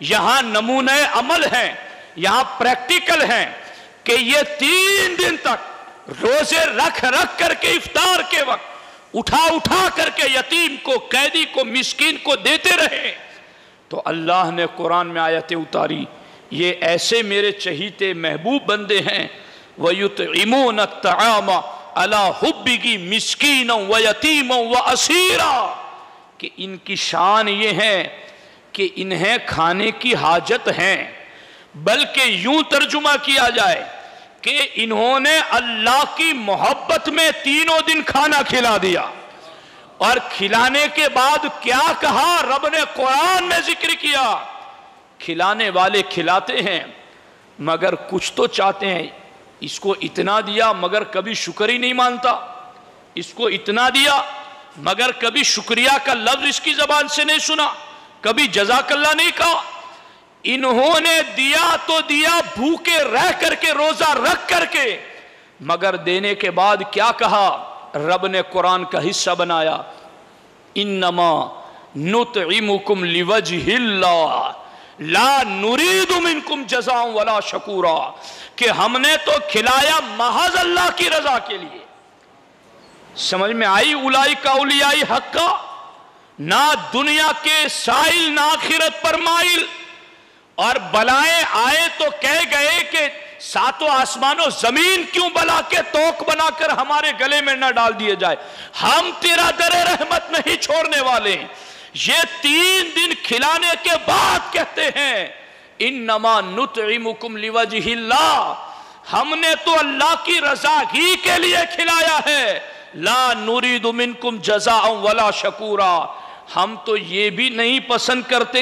یہاں نمونہ عمل ہیں، یہاں پریکٹیکل ہیں کہ یہ 3 دن تک روزے رکھ کر کے افطار کے وقت اٹھا کر کے یتیم کو، قیدی کو، مسکین کو دیتے رہے۔ تو اللہ نے قرآن میں آیتیں اتاری، یہ ایسے میرے چہیتے محبوب بندے ہیں، وَيُطْعِمُونَ الطَّعَامَ عَلَىٰ حُبِّهِ مِسْكِينًا وَيَتِيمًا وَأَسِيرًا، کہ ان کی شان یہ ہے کہ انہیں کھانے کی حاجت ہے، بلکہ یوں ترجمہ کیا جائے کہ انہوں نے اللہ کی محبت میں 3 دن کھانا کھلا دیا، اور کھلانے کے بعد کیا کہا رب نے قرآن میں ذکر کیا، کھلانے والے کھلاتے ہیں مگر کچھ تو چاہتے ہیں، اس کو اتنا دیا مگر کبھی شکر ہی نہیں مانتا، اس کو اتنا دیا مگر کبھی شکریہ کا لفظ اس کی زبان سے نہیں سنا، کبھی جزاک اللہ نہیں کہا۔ انہوں نے دیا تو دیا بھوکے رہ کر کے، روزہ رکھ کر کے، مگر دینے کے بعد کیا کہا رب نے قرآن کا حصہ بنایا، انما نطعمکم لوجہ اللہ لا نرید منکم جزاء ولا شکورا، کہ ہم نے تو کھلایا محض اللہ کی رضا کے لیے۔ سمجھ میں آئی؟ اولئک اولیاء حق کا، نہ دنیا کے سائل نہ آخرت پر مائل، اور بلائیں آئے تو کہہ گئے کہ 7 آسمان و زمین کیوں بلا کے توق بنا کر ہمارے گلے میں نہ ڈال دیے جائے، ہم تیرا در رحمت نہیں چھوڑنے والے۔ یہ 3 دن کھلانے کے بعد کہتے ہیں انما نطعمکم لوجہ اللہ، ہم نے تو اللہ کی رضا ہی کے لیے کھلایا ہے، لا نرید منکم جزاء ولا شکورا، ہم تو یہ بھی نہیں پسند کرتے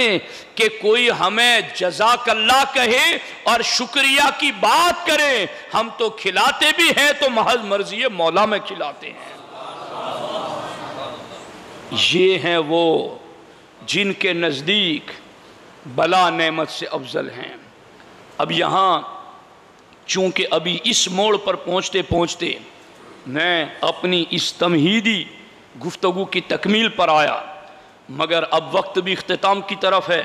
کہ کوئی ہمیں جزاک اللہ کہے اور شکریہ کی بات کرے، ہم تو کھلاتے بھی ہیں تو محض مرضی مولا میں کھلاتے ہیں۔ یہ ہیں وہ جن کے نزدیک بلا نعمت سے افضل ہیں۔ اب یہاں چونکہ ابھی اس موڑ پر پہنچتے پہنچتے میں اپنی اس تمہیدی گفتگو کی تکمیل پر آیا، مگر اب وقت بھی اختتام کی طرف ہے،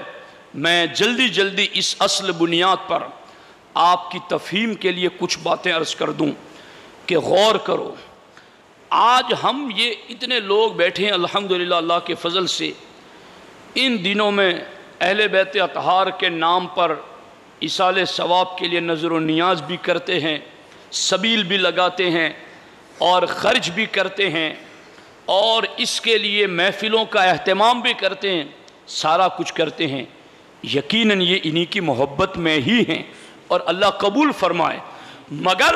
میں جلدی اس اصل بنیاد پر آپ کی تفہیم کے لیے کچھ باتیں عرض کر دوں کہ غور کرو۔ آج ہم یہ اتنے لوگ بیٹھے ہیں الحمدللہ اللہ کے فضل سے، ان دنوں میں اہل بیت اطہار کے نام پر ایصال ثواب کے لیے نظر و نیاز بھی کرتے ہیں، سبیل بھی لگاتے ہیں اور خرچ بھی کرتے ہیں، اور اس کے لیے محفلوں کا اہتمام بھی کرتے ہیں، سارا کچھ کرتے ہیں۔ یقیناً یہ انہی کی محبت میں ہی ہیں اور اللہ قبول فرمائے، مگر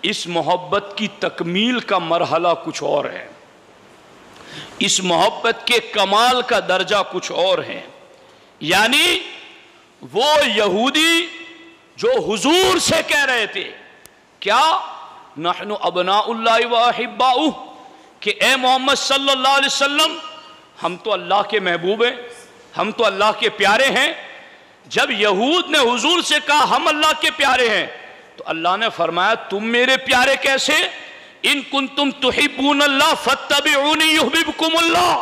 اس محبت کی تکمیل کا مرحلہ کچھ اور ہے، اس محبت کے کمال کا درجہ کچھ اور ہے۔ یعنی وہ یہودی جو حضور سے کہہ رہے تھے کیا نحن ابناء اللہ و احباؤہ، کہ اے محمد صلی اللہ علیہ وسلم ہم تو اللہ کے محبوب ہیں، ہم تو اللہ کے پیارے ہیں۔ جب یہود نے حضور سے کہا ہم اللہ کے پیارے ہیں تو اللہ نے فرمایا تم میرے پیارے کیسے؟ ان کنتم تحبون اللہ فاتبعونی یحببکم اللہ،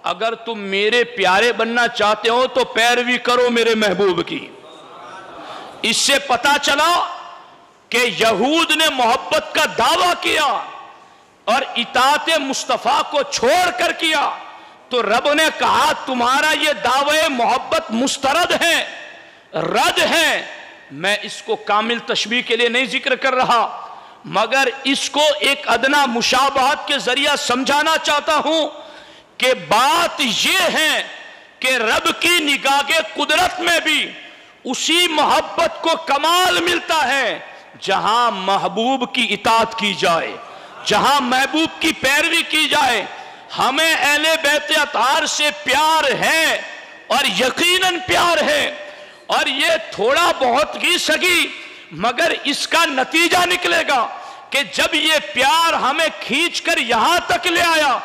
اگر تم میرے پیارے بننا چاہتے ہو تو پیروی کرو میرے محبوب کی۔ اس سے پتا چلا کہ یہود نے محبت کا دعویٰ کیا اور اطاعت مصطفیٰ کو چھوڑ کر کیا، تو رب نے کہا تمہارا یہ دعوے محبت مسترد ہے، رد ہے۔ میں اس کو کامل تشبیہ کے لیے نہیں ذکر کر رہا، مگر اس کو ایک ادنا مشابہت کے ذریعہ سمجھانا چاہتا ہوں کہ بات یہ ہے کہ رب کی نگاہ قدرت میں بھی اسی محبت کو کمال ملتا ہے جہاں محبوب کی اطاعت کی جائے، جہاں محبوب کی پیروی کی جائے۔ ہمیں اہل بیت اطہار سے پیار ہے اور یقیناً پیار ہے، اور یہ تھوڑا بہت ہی سگی، مگر اس کا نتیجہ نکلے گا کہ جب یہ پیار ہمیں کھینچ کر یہاں تک لے آیا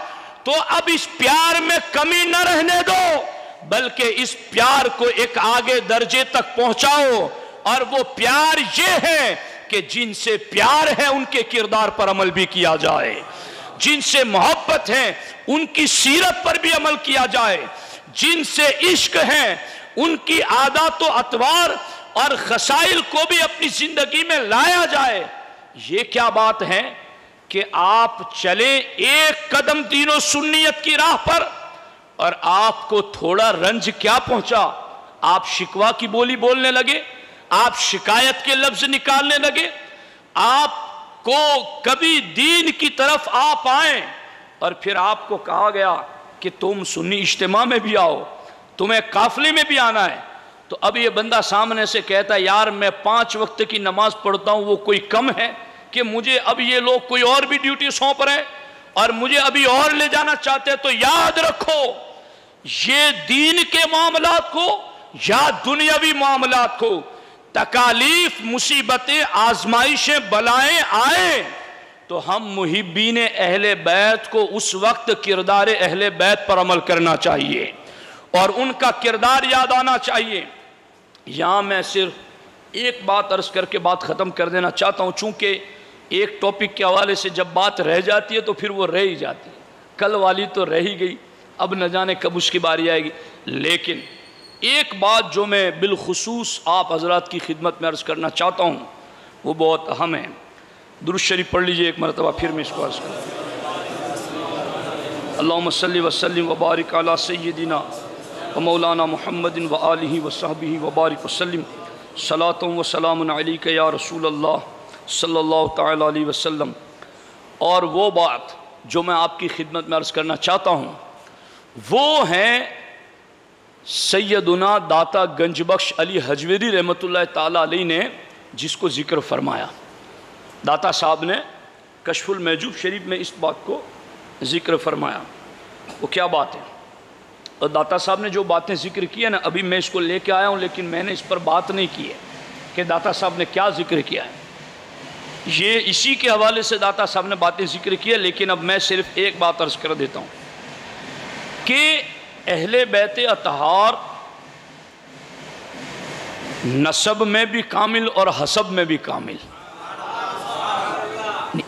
تو اب اس پیار میں کمی نہ رہنے دو، بلکہ اس پیار کو ایک آگے درجے تک پہنچاؤ، اور وہ پیار یہ ہے کہ جن سے پیار ہے ان کے کردار پر عمل بھی کیا جائے، جن سے محبت ہے ان کی سیرت پر بھی عمل کیا جائے، جن سے عشق ہے ان کی عادات و اطوار اور خصائل کو بھی اپنی زندگی میں لایا جائے۔ یہ کیا بات ہے کہ آپ چلیں ایک قدم دین و سنیت کی راہ پر اور آپ کو تھوڑا رنج کیا پہنچا؟ آپ شکوہ کی بولی بولنے لگے، آپ شکایت کے لفظ نکالنے لگے، آپ کو کبھی دین کی طرف آپ آئیں اور پھر آپ کو کہا گیا کہ تم سنی اجتماع میں بھی آؤ، تمہیں قافلے میں بھی آنا ہے، تو اب یہ بندہ سامنے سے کہتا ہے یار میں 5 وقت کی نماز پڑھتا ہوں، وہ کوئی کم ہے کہ مجھے اب یہ لوگ کوئی اور بھی ڈیوٹی سونپ رہے ہیں اور مجھے ابھی اور لے جانا چاہتے ہیں؟ تو یاد رکھو یہ دین کے معاملات کو یا دنیاوی معاملات کو تکالیف، مصیبتیں، آزمائشیں، بلائیں آئیں تو ہم محبین اہل بیت کو اس وقت کردار اہل بیت پر عمل کرنا چاہیے اور ان کا کردار یاد آنا چاہیے۔ یہاں میں صرف ایک بات عرض کر کے بات ختم کر دینا چاہتا ہوں، چونکہ ایک ٹاپک کے حوالے سے جب بات رہ جاتی ہے تو پھر وہ رہ ہی جاتی ہے، کل والی تو رہ ہی گئی، اب نہ جانے کب اس کی باری آئے گی۔ لیکن ایک بات جو میں بالخصوص آپ حضرات کی خدمت میں عرض کرنا چاہتا ہوں وہ بہت اہم ہے۔ درود شریف پڑھ لیجئے ایک مرتبہ، پھر میں اس کو عرض کروں۔ اللہم صلی وسلم وبارک علی سیدنا و مولانا محمد و آلہ و صحبہ وبارک وسلم، صلاۃ و سلام علیک یا رسول اللہ صلی اللہ تعالی علیہ وسلم۔ اور وہ بات جو میں آپ کی خدمت میں عرض کرنا چاہتا ہوں وہ ہے سیدنا داتا گنج بخش علی حجویری رحمۃ اللہ تعالی علیہ نے جس کو ذکر فرمایا۔ داتا صاحب نے کشف المحجوب شریف میں اس بات کو ذکر فرمایا۔ وہ کیا بات ہے؟ اور داتا صاحب نے جو باتیں ذکر کی ہیں نا، ابھی میں اس کو لے کے آیا ہوں لیکن میں نے اس پر بات نہیں کی ہے کہ داتا صاحب نے کیا ذکر کیا ہے۔ یہ اسی کے حوالے سے داتا صاحب نے باتیں ذکر کی ہے، لیکن اب میں صرف ایک بات عرض کر دیتا ہوں کہ اہل بیت اطہار نسب میں بھی کامل اور حسب میں بھی کامل،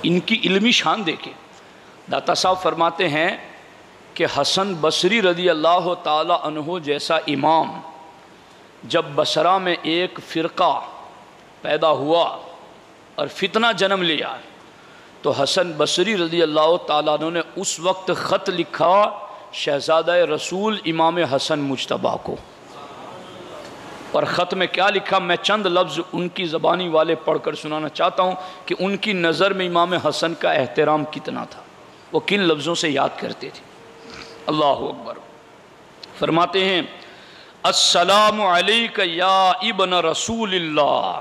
ان کی علمی شان دیکھیں۔ داتا صاحب فرماتے ہیں کہ حسن بصری رضی اللہ تعالی عنہ جیسا امام جب بصرہ میں ایک فرقہ پیدا ہوا اور فتنہ جنم لیا تو حسن بصری رضی اللہ تعالیٰ عنہ نے اس وقت خط لکھا شہزادہ رسول امام حسن مجتبیٰ کو، اور خط میں کیا لکھا میں چند لفظ ان کی زبانی والے پڑھ کر سنانا چاہتا ہوں کہ ان کی نظر میں امام حسن کا احترام کتنا تھا، وہ کن لفظوں سے یاد کرتے تھے۔ اللہ اکبر۔ فرماتے ہیں السلام علیک یا ابن رسول اللہ،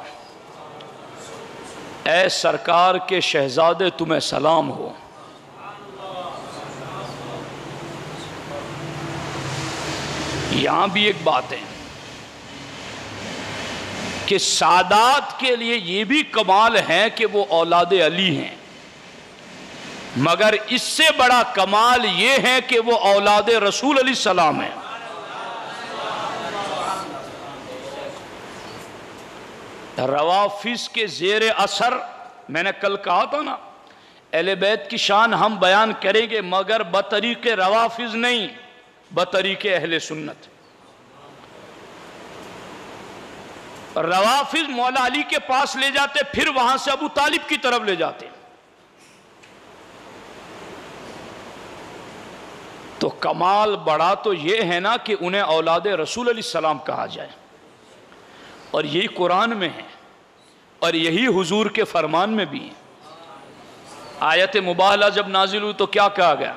اے سرکار کے شہزادے تمہیں سلام ہو۔ یہاں بھی ایک بات ہے، کہ سادات کے لیے یہ بھی کمال ہے کہ وہ اولاد علی ہیں، مگر اس سے بڑا کمال یہ ہے کہ وہ اولاد رسول علیہ السلام ہیں۔ روافظ کے زیر اثر، میں نے کل کہا تھا نا، اہل بیت کی شان ہم بیان کریں گے مگر بطریق روافظ نہیں، بطریق اہل سنت۔ روافظ مولا علی کے پاس لے جاتے، پھر وہاں سے ابو طالب کی طرف لے جاتے، تو کمال بڑا تو یہ ہے نا کہ انہیں اولاد رسول علیہ السلام کہا جائے، اور یہی قرآن میں ہے اور یہی حضور کے فرمان میں بھی ہے۔ آیت مباہلہ جب نازل ہوئی تو کیا کہا گیا؟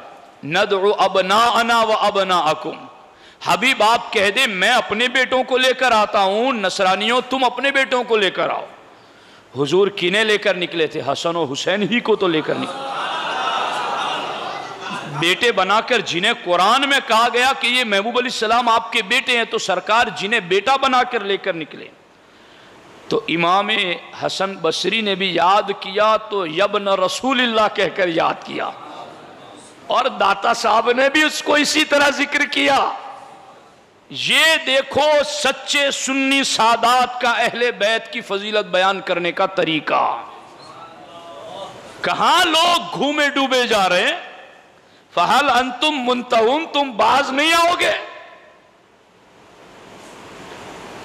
ندعو ابناءنا و ابناءکم، حبیب آپ کہہ دیں میں اپنے بیٹوں کو لے کر آتا ہوں، نصرانیوں تم اپنے بیٹوں کو لے کر آؤ۔ حضور کنہیں لے کر نکلے تھے؟ حسن و حسین ہی کو تو لے کر نکلے، بیٹے بنا کر جنہیں قرآن میں کہا گیا کہ یہ محبوب علیہ السلام آپ کے بیٹے ہیں، تو سرکار جنہیں بیٹا بنا کر لے کر نکلے۔ تو امام حسن بصری نے بھی یاد کیا تو یبن رسول اللہ کہہ کر یاد کیا، اور داتا صاحب نے بھی اس کو اسی طرح ذکر کیا۔ یہ دیکھو سچے سنی سادات کا اہل بیت کی فضیلت بیان کرنے کا طریقہ، کہاں لوگ گھومے ڈوبے جا رہے ہیں۔ فَهَلْ أَنْتُمْ مُنْتَهُونَ، تم باز نہیں آؤ گے؟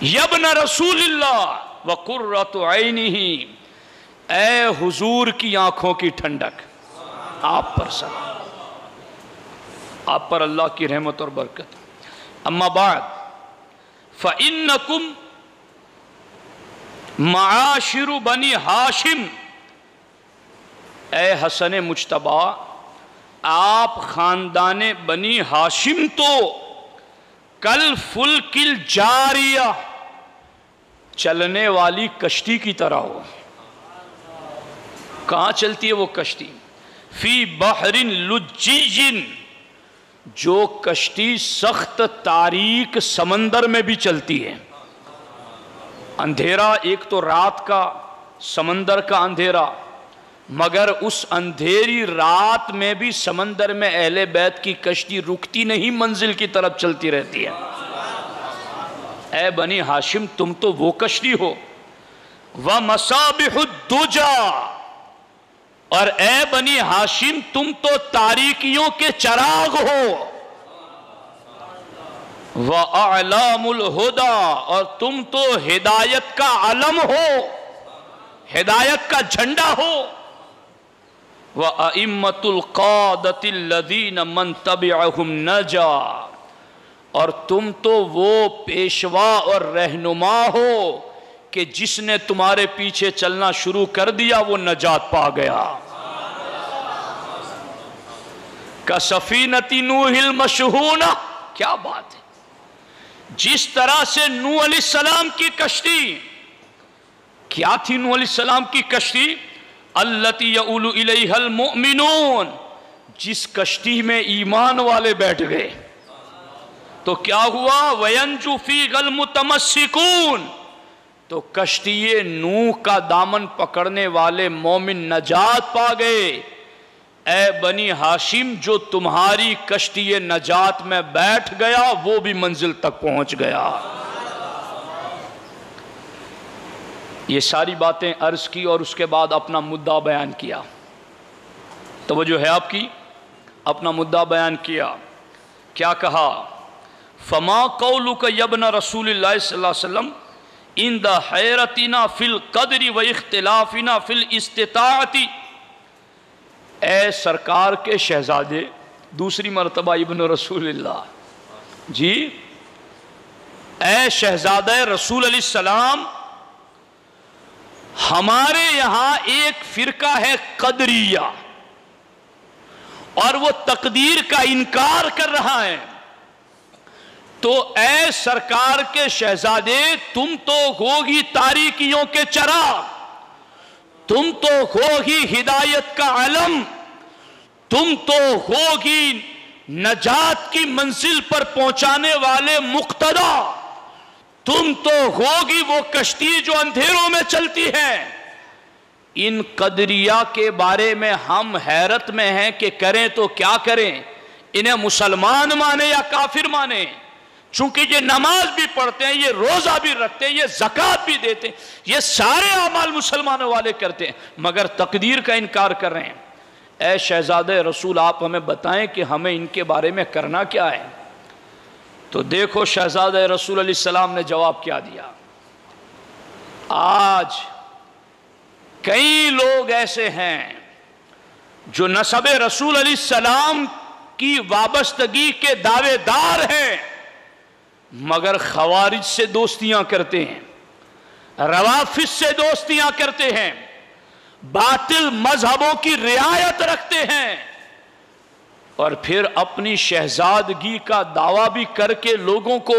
یبن رسول اللہ وَقُرَّةُ عَيْنِهِ، اے حضور کی آنکھوں کی ٹھنڈک، آپ پر سلام، آپ پر اللہ کی رحمت اور برکت۔ اما بعد فَإِنَّكُمْ معاشر بنی ہاشم، اے حسن مجتبیٰ آپ خاندان بنی ہاشم تو کل فلک الجاریہ، چلنے والی کشتی کی طرح ہو۔ کہاں چلتی ہے وہ کشتی؟ فی بحر لجی، جو کشتی سخت تاریک سمندر میں بھی چلتی ہے۔ اندھیرا، ایک تو رات کا سمندر کا اندھیرا، مگر اس اندھیری رات میں بھی سمندر میں اہل بیت کی کشتی رکتی نہیں، منزل کی طرف چلتی رہتی ہے۔ اے بنی ہاشم تم تو وہ کشتی ہو۔ وَمَصَابِحُ الدُّجَى، اور اے بنی ہاشم تم تو تاریکیوں کے چراغ ہو۔ وَأَعْلَامُ الْهُدَى، اور تم تو ہدایت کا علم ہو، ہدایت کا جھنڈا ہو۔ وَأَئِمَّةُ الْقَادَةِ الَّذِينَ مَنْ تَبِعَهُمْ نَجَا، اور تم تو وہ پیشوا اور رہنما ہو کہ جس نے تمہارے پیچھے چلنا شروع کر دیا وہ نجات پا گیا۔ کَسَفِینَةِ نُوحِ الْمَشْحُونَةِ، کیا بات ہے! جس طرح سے نوح علیہ السلام کی کشتی، کیا تھی نوح علیہ السلام کی کشتی؟ الَّتِي يَؤُولُ إِلَيْهَا الْمُؤْمِنُونَ، جس کشتی میں ایمان والے بیٹھ گئے تو کیا ہوا؟ وَيَنْجُ فِيهَا الْمُتَمَسِّكُونَ، تو کشتی نوح کا دامن پکڑنے والے مومن نجات پا گئے۔ اے بنی ہاشم جو تمہاری کشتی نجات میں بیٹھ گیا وہ بھی منزل تک پہنچ گیا۔ یہ ساری باتیں عرض کی اور اس کے بعد اپنا مدعا بیان کیا۔ توجہ ہے آپ کی؟ اپنا مدعا بیان کیا، کیا کہا؟ فما قولک یبن رسول اللہ صلی اللہ علیہ وسلم عند حیرتنا فی القدر و اختلافنا فی الاستطاعت، اے سرکار کے شہزادے، دوسری مرتبہ ابن رسول اللہ، جی اے شہزادہ رسول علیہ السلام، ہمارے یہاں ایک فرقہ ہے قدریہ اور وہ تقدیر کا انکار کر رہا ہے، تو اے سرکار کے شہزادے تم تو ہوگی تاریکیوں کے چراغ، تم تو ہوگی ہدایت کا علم، تم تو ہوگی نجات کی منزل پر پہنچانے والے مقتدا، تم تو ہوگی وہ کشتی جو اندھیروں میں چلتی ہے۔ ان قدریہ کے بارے میں ہم حیرت میں ہیں کہ کریں تو کیا کریں، انہیں مسلمان مانے یا کافر مانے؟ چونکہ یہ نماز بھی پڑھتے ہیں، یہ روزہ بھی رکھتے ہیں، یہ زکوٰۃ بھی دیتے ہیں، یہ سارے اعمال مسلمانوں والے کرتے ہیں، مگر تقدیر کا انکار کر رہے ہیں۔ اے شہزادہ رسول، آپ ہمیں بتائیں کہ ہمیں ان کے بارے میں کرنا کیا ہے؟ تو دیکھو شہزادہ رسول علیہ السلام نے جواب کیا دیا۔ آج کئی لوگ ایسے ہیں جو نسب رسول علیہ السلام کی وابستگی کے دعوے دار ہیں، مگر خوارج سے دوستیاں کرتے ہیں، روافض سے دوستیاں کرتے ہیں، باطل مذہبوں کی رعایت رکھتے ہیں، اور پھر اپنی شہزادگی کا دعویٰ بھی کر کے لوگوں کو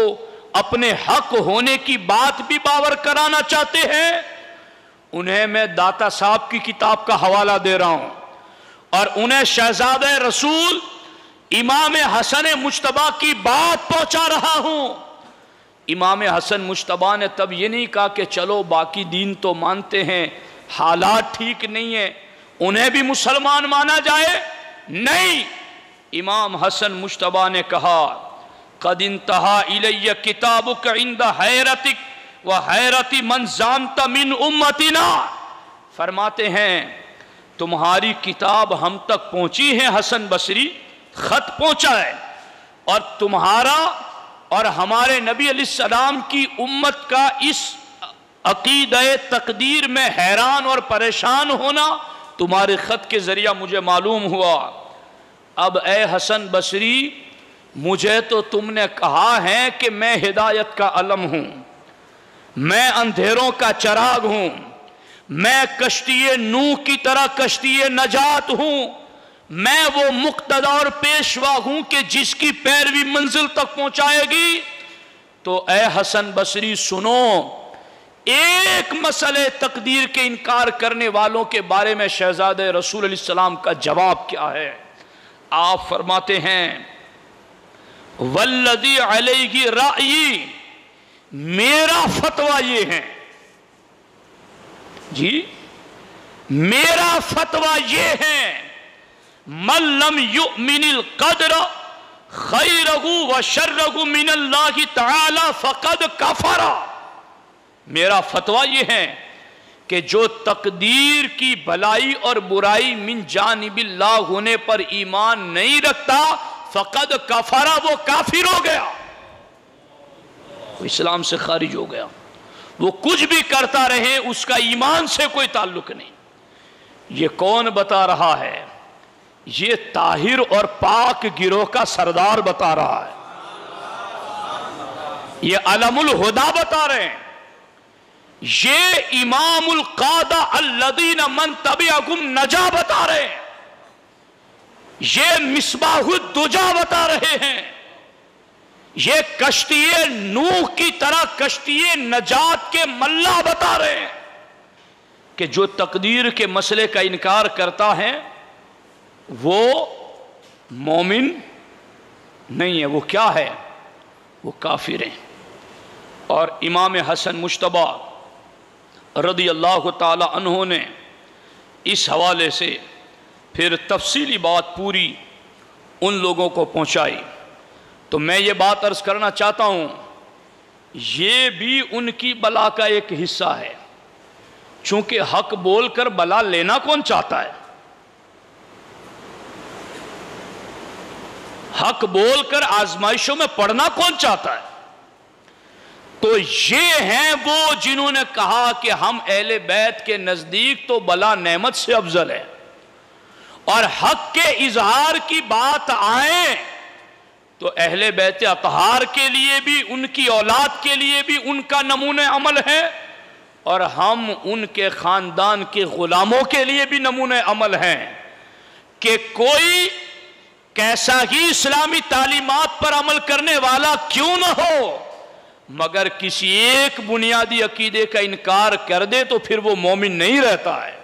اپنے حق ہونے کی بات بھی باور کرانا چاہتے ہیں۔ انہیں میں داتا صاحب کی کتاب کا حوالہ دے رہا ہوں، اور انہیں شہزادہ رسول امام حسن مجتبیٰ کی بات پہنچا رہا ہوں۔ امام حسن مجتبیٰ نے تب یہ نہیں کہا کہ چلو باقی دین تو مانتے ہیں، حالات ٹھیک نہیں ہیں، انہیں بھی مسلمان مانا جائے، نہیں۔ امام حسن مجتبیٰ نے کہا قد انتہا الی کتابک عند حیرتک و حیرت من زانت من امتنا، فرماتے ہیں تمہاری کتاب ہم تک پہنچی ہے حسن بصری، خط پہنچا ہے، اور تمہارا اور ہمارے نبی علیہ السلام کی امت کا اس عقیدہ تقدیر میں حیران اور پریشان ہونا تمہارے خط کے ذریعہ مجھے معلوم ہوا۔ اب اے حسن بصری، مجھے تو تم نے کہا ہے کہ میں ہدایت کا علم ہوں، میں اندھیروں کا چراغ ہوں، میں کشتی نوح کی طرح کشتی نجات ہوں، میں وہ مقتدی اور پیشوا ہوں کہ جس کی پیروی منزل تک پہنچائے گی۔ تو اے حسن بصری سنو، ایک مسئلے تقدیر کے انکار کرنے والوں کے بارے میں شہزادہ رسول علیہ السلام کا جواب کیا ہے؟ آپ فرماتے ہیں والذی علیہ رأیی، میرا فتویٰ یہ ہے، جی میرا فتویٰ یہ ہے، من لم یؤمن القدر خیرہ و شرہ من اللہ تعالی فقد کفر۔ میرا فتویٰ یہ ہے کہ جو تقدیر کی بھلائی اور برائی من جانب اللہ ہونے پر ایمان نہیں رکھتا فقد کفر، وہ کافر ہو گیا، وہ اسلام سے خارج ہو گیا، وہ کچھ بھی کرتا رہے اس کا ایمان سے کوئی تعلق نہیں۔ یہ کون بتا رہا ہے؟ یہ طاہر اور پاک گروہ کا سردار بتا رہا ہے، یہ علم الہدا بتا رہے ہیں، یہ امام القادہ الذین من تبعہم نجا بتا رہے ہیں، یہ مصباح الدجا بتا رہے ہیں، یہ کشتی نوح کی طرح کشتی نجات کے ملا بتا رہے ہیں کہ جو تقدیر کے مسئلے کا انکار کرتا ہے وہ مومن نہیں ہے، وہ کیا ہے؟ وہ کافر ہیں۔ اور امام حسن مجتبیٰ رضی اللہ تعالی عنہ نے اس حوالے سے پھر تفصیلی بات پوری ان لوگوں کو پہنچائی۔ تو میں یہ بات عرض کرنا چاہتا ہوں، یہ بھی ان کی بلا کا ایک حصہ ہے، چونکہ حق بول کر بلا لینا کون چاہتا ہے؟ حق بول کر آزمائشوں میں پڑھنا کون چاہتا ہے؟ تو یہ ہیں وہ جنہوں نے کہا کہ ہم اہل بیت کے نزدیک تو بلا نعمت سے افضل ہے، اور حق کے اظہار کی بات آئے تو اہل بیت اطہار کے لیے بھی، ان کی اولاد کے لیے بھی ان کا نمونہ عمل ہے، اور ہم ان کے خاندان کے غلاموں کے لیے بھی نمونہ عمل ہیں کہ کوئی کیسا ہی اسلامی تعلیمات پر عمل کرنے والا کیوں نہ ہو، مگر کسی ایک بنیادی عقیدے کا انکار کر دے تو پھر وہ مومن نہیں رہتا ہے۔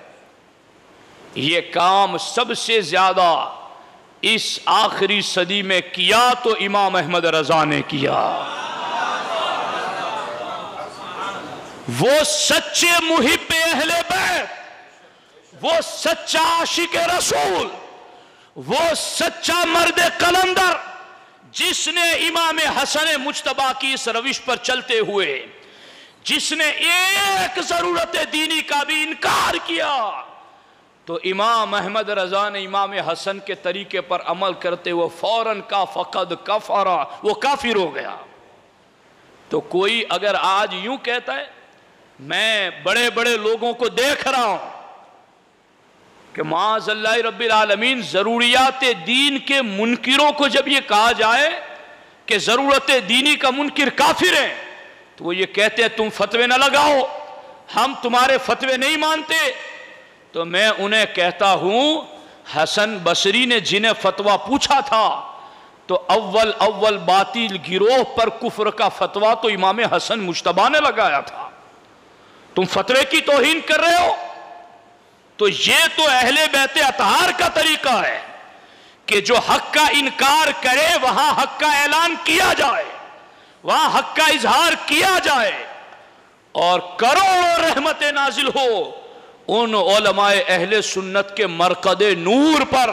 یہ کام سب سے زیادہ اس آخری صدی میں کیا تو امام احمد رضا نے کیا۔ وہ سچے محب اہل بیت، وہ سچا عاشق رسول، وہ سچا مرد قلندر جس نے امام حسن مجتبیٰ کی اس روش پر چلتے ہوئے، جس نے ایک ضرورت دینی کا بھی انکار کیا، تو امام احمد رضا نے امام حسن کے طریقے پر عمل کرتے ہوئے فوراً کا فقد کفرا، وہ کافر ہو گیا۔ تو کوئی اگر آج یوں کہتا ہے، میں بڑے بڑے لوگوں کو دیکھ رہا ہوں کہ معاذ اللہ رب العالمین ضروریات دین کے منکروں کو جب یہ کہا جائے کہ ضرورت دینی کا منکر کافر ہے، تو وہ یہ کہتے ہیں تم فتوے نہ لگاؤ، ہم تمہارے فتوے نہیں مانتے۔ تو میں انہیں کہتا ہوں حسن بصری نے جنہیں فتویٰ پوچھا تھا تو اول باطل گروہ پر کفر کا فتویٰ تو امام حسن مجتبیٰ نے لگایا تھا، تم فتوے کی توہین کر رہے ہو۔ تو یہ تو اہل بیت اطہار کا طریقہ ہے کہ جو حق کا انکار کرے وہاں حق کا اعلان کیا جائے، وہاں حق کا اظہار کیا جائے، اور کروڑوں رحمت نازل ہو ان علماء اہل سنت کے مرقد نور پر،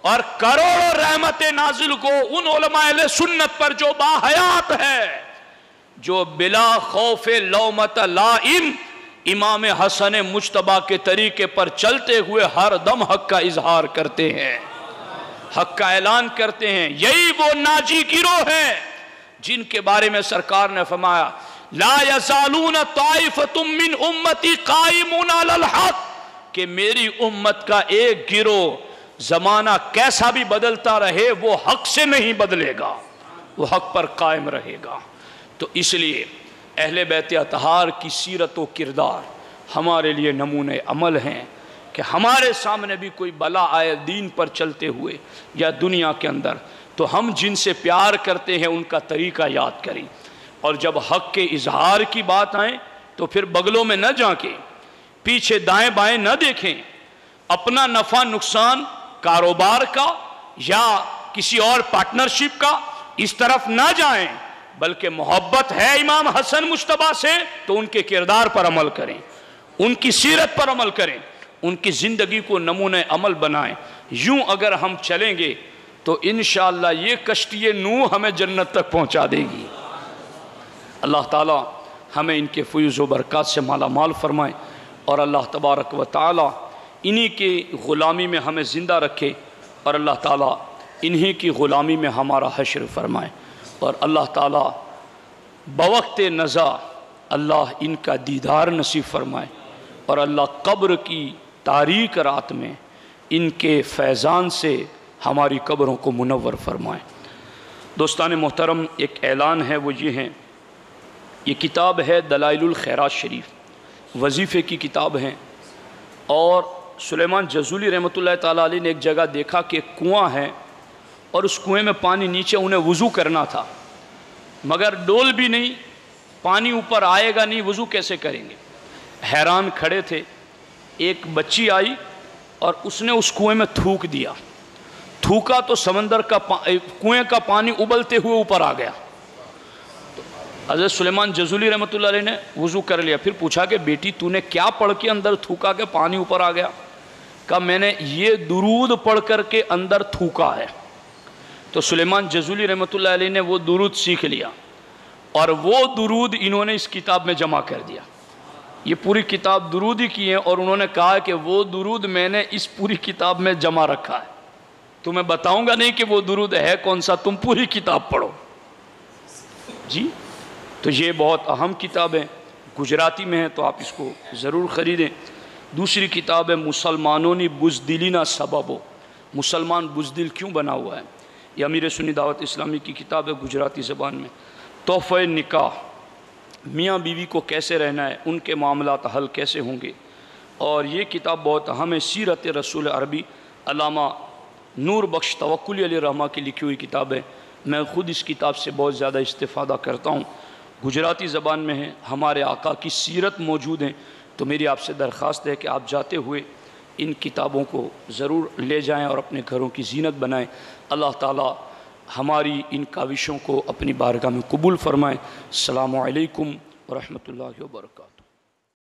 اور کروڑوں رحمت نازل کو ان علماء اہل سنت پر جو باحیات ہے، جو بلا خوف لومت لائم امام حسن مجتبیٰ کے طریقے پر چلتے ہوئے ہر دم حق کا اظہار کرتے ہیں، حق کا اعلان کرتے ہیں۔ یہی وہ ناجی گروہ ہیں جن کے بارے میں سرکار نے فرمایا لا یزالون طائفۃ من امتی قائمون علی الحق، کہ میری امت کا ایک گروہ زمانہ کیسا بھی بدلتا رہے وہ حق سے نہیں بدلے گا، وہ حق پر قائم رہے گا۔ تو اس لیے اہل بیت اطہار کی سیرت و کردار ہمارے لیے نمونے عمل ہیں کہ ہمارے سامنے بھی کوئی بلا آئے دین پر چلتے ہوئے یا دنیا کے اندر، تو ہم جن سے پیار کرتے ہیں ان کا طریقہ یاد کریں، اور جب حق کے اظہار کی بات آئیں تو پھر بغلوں میں نہ جھانکیں، پیچھے دائیں بائیں نہ دیکھیں، اپنا نفع نقصان کاروبار کا یا کسی اور پارٹنرشپ کا اس طرف نہ جائیں، بلکہ محبت ہے امام حسن مجتبیٰ سے تو ان کے کردار پر عمل کریں، ان کی سیرت پر عمل کریں، ان کی زندگی کو نمونہ عمل بنائیں۔ یوں اگر ہم چلیں گے تو انشاءاللہ یہ کشتی نوح ہمیں جنت تک پہنچا دے گی۔ اللہ تعالی ہمیں ان کے فیض و برکات سے مالا مال فرمائے، اور اللہ تبارک و تعالی انہی کی غلامی میں ہمیں زندہ رکھے، اور اللہ تعالی انہی کی غلامی میں ہمارا حشر فرمائے، اور اللہ تعالی بوقت نزا اللہ ان کا دیدار نصیب فرمائے، اور اللہ قبر کی تاریک رات میں ان کے فیضان سے ہماری قبروں کو منور فرمائے۔ دوستان محترم، ایک اعلان ہے، وہ یہ ہے، یہ کتاب ہے دلائل الخیرات شریف، وظیفے کی کتاب ہے، اور سلیمان جزولی رحمۃ اللہ تعالیٰ علیہ نے ایک جگہ دیکھا کہ ایک کنواں ہے اور اس کنویں میں پانی نیچے، انہیں وضو کرنا تھا مگر ڈول بھی نہیں، پانی اوپر آئے گا نہیں، وضو کیسے کریں گے؟ حیران کھڑے تھے، ایک بچی آئی اور اس نے اس کنویں میں تھوک دیا، تھوکا تو سمندر کا کنویں کا پانی ابلتے ہوئے اوپر آ گیا۔ حضرت سلیمان جزولی رحمۃ اللہ علیہ نے وضو کر لیا، پھر پوچھا کہ بیٹی تو نے کیا پڑھ کے اندر تھوکا کہ پانی اوپر آ گیا؟ کہا میں نے یہ درود پڑھ کر کے اندر تھوکا ہے۔ تو سلیمان جزولی رحمۃ اللہ علیہ نے وہ درود سیکھ لیا، اور وہ درود انہوں نے اس کتاب میں جمع کر دیا۔ یہ پوری کتاب درود ہی کی ہے، اور انہوں نے کہا کہ وہ درود میں نے اس پوری کتاب میں جمع رکھا ہے، تو میں بتاؤں گا نہیں کہ وہ درود ہے کون سا، تم پوری کتاب پڑھو جی۔ تو یہ بہت اہم کتاب ہے، گجراتی میں ہے تو آپ اس کو ضرور خریدیں۔ دوسری کتاب ہے مسلمانوں نی بزدلینا سببو، مسلمان بزدل کیوں بنا ہوا ہے، یہ امیر سنی دعوت اسلامی کی کتاب ہے گجراتی زبان میں۔ تحفہ نکاح، میاں بیوی کو کیسے رہنا ہے، ان کے معاملات حل کیسے ہوں گے، اور یہ کتاب بہت اہم ہے۔ سیرت رسول عربی، علامہ نور بخش توکلی علیہ رحمہ کی لکھی ہوئی کتاب ہے، میں خود اس کتاب سے بہت زیادہ استفادہ کرتا ہوں، گجراتی زبان میں ہے، ہمارے آقا کی سیرت موجود ہیں، تو میری آپ سے درخواست ہے کہ آپ جاتے ہوئے ان کتابوں کو ضرور لے جائیں اور اپنے گھروں کی زینت بنائیں۔ اللہ تعالی ہماری ان کاوشوں کو اپنی بارگاہ میں قبول فرمائے۔ السلام علیکم ورحمۃ اللہ وبرکاتہ۔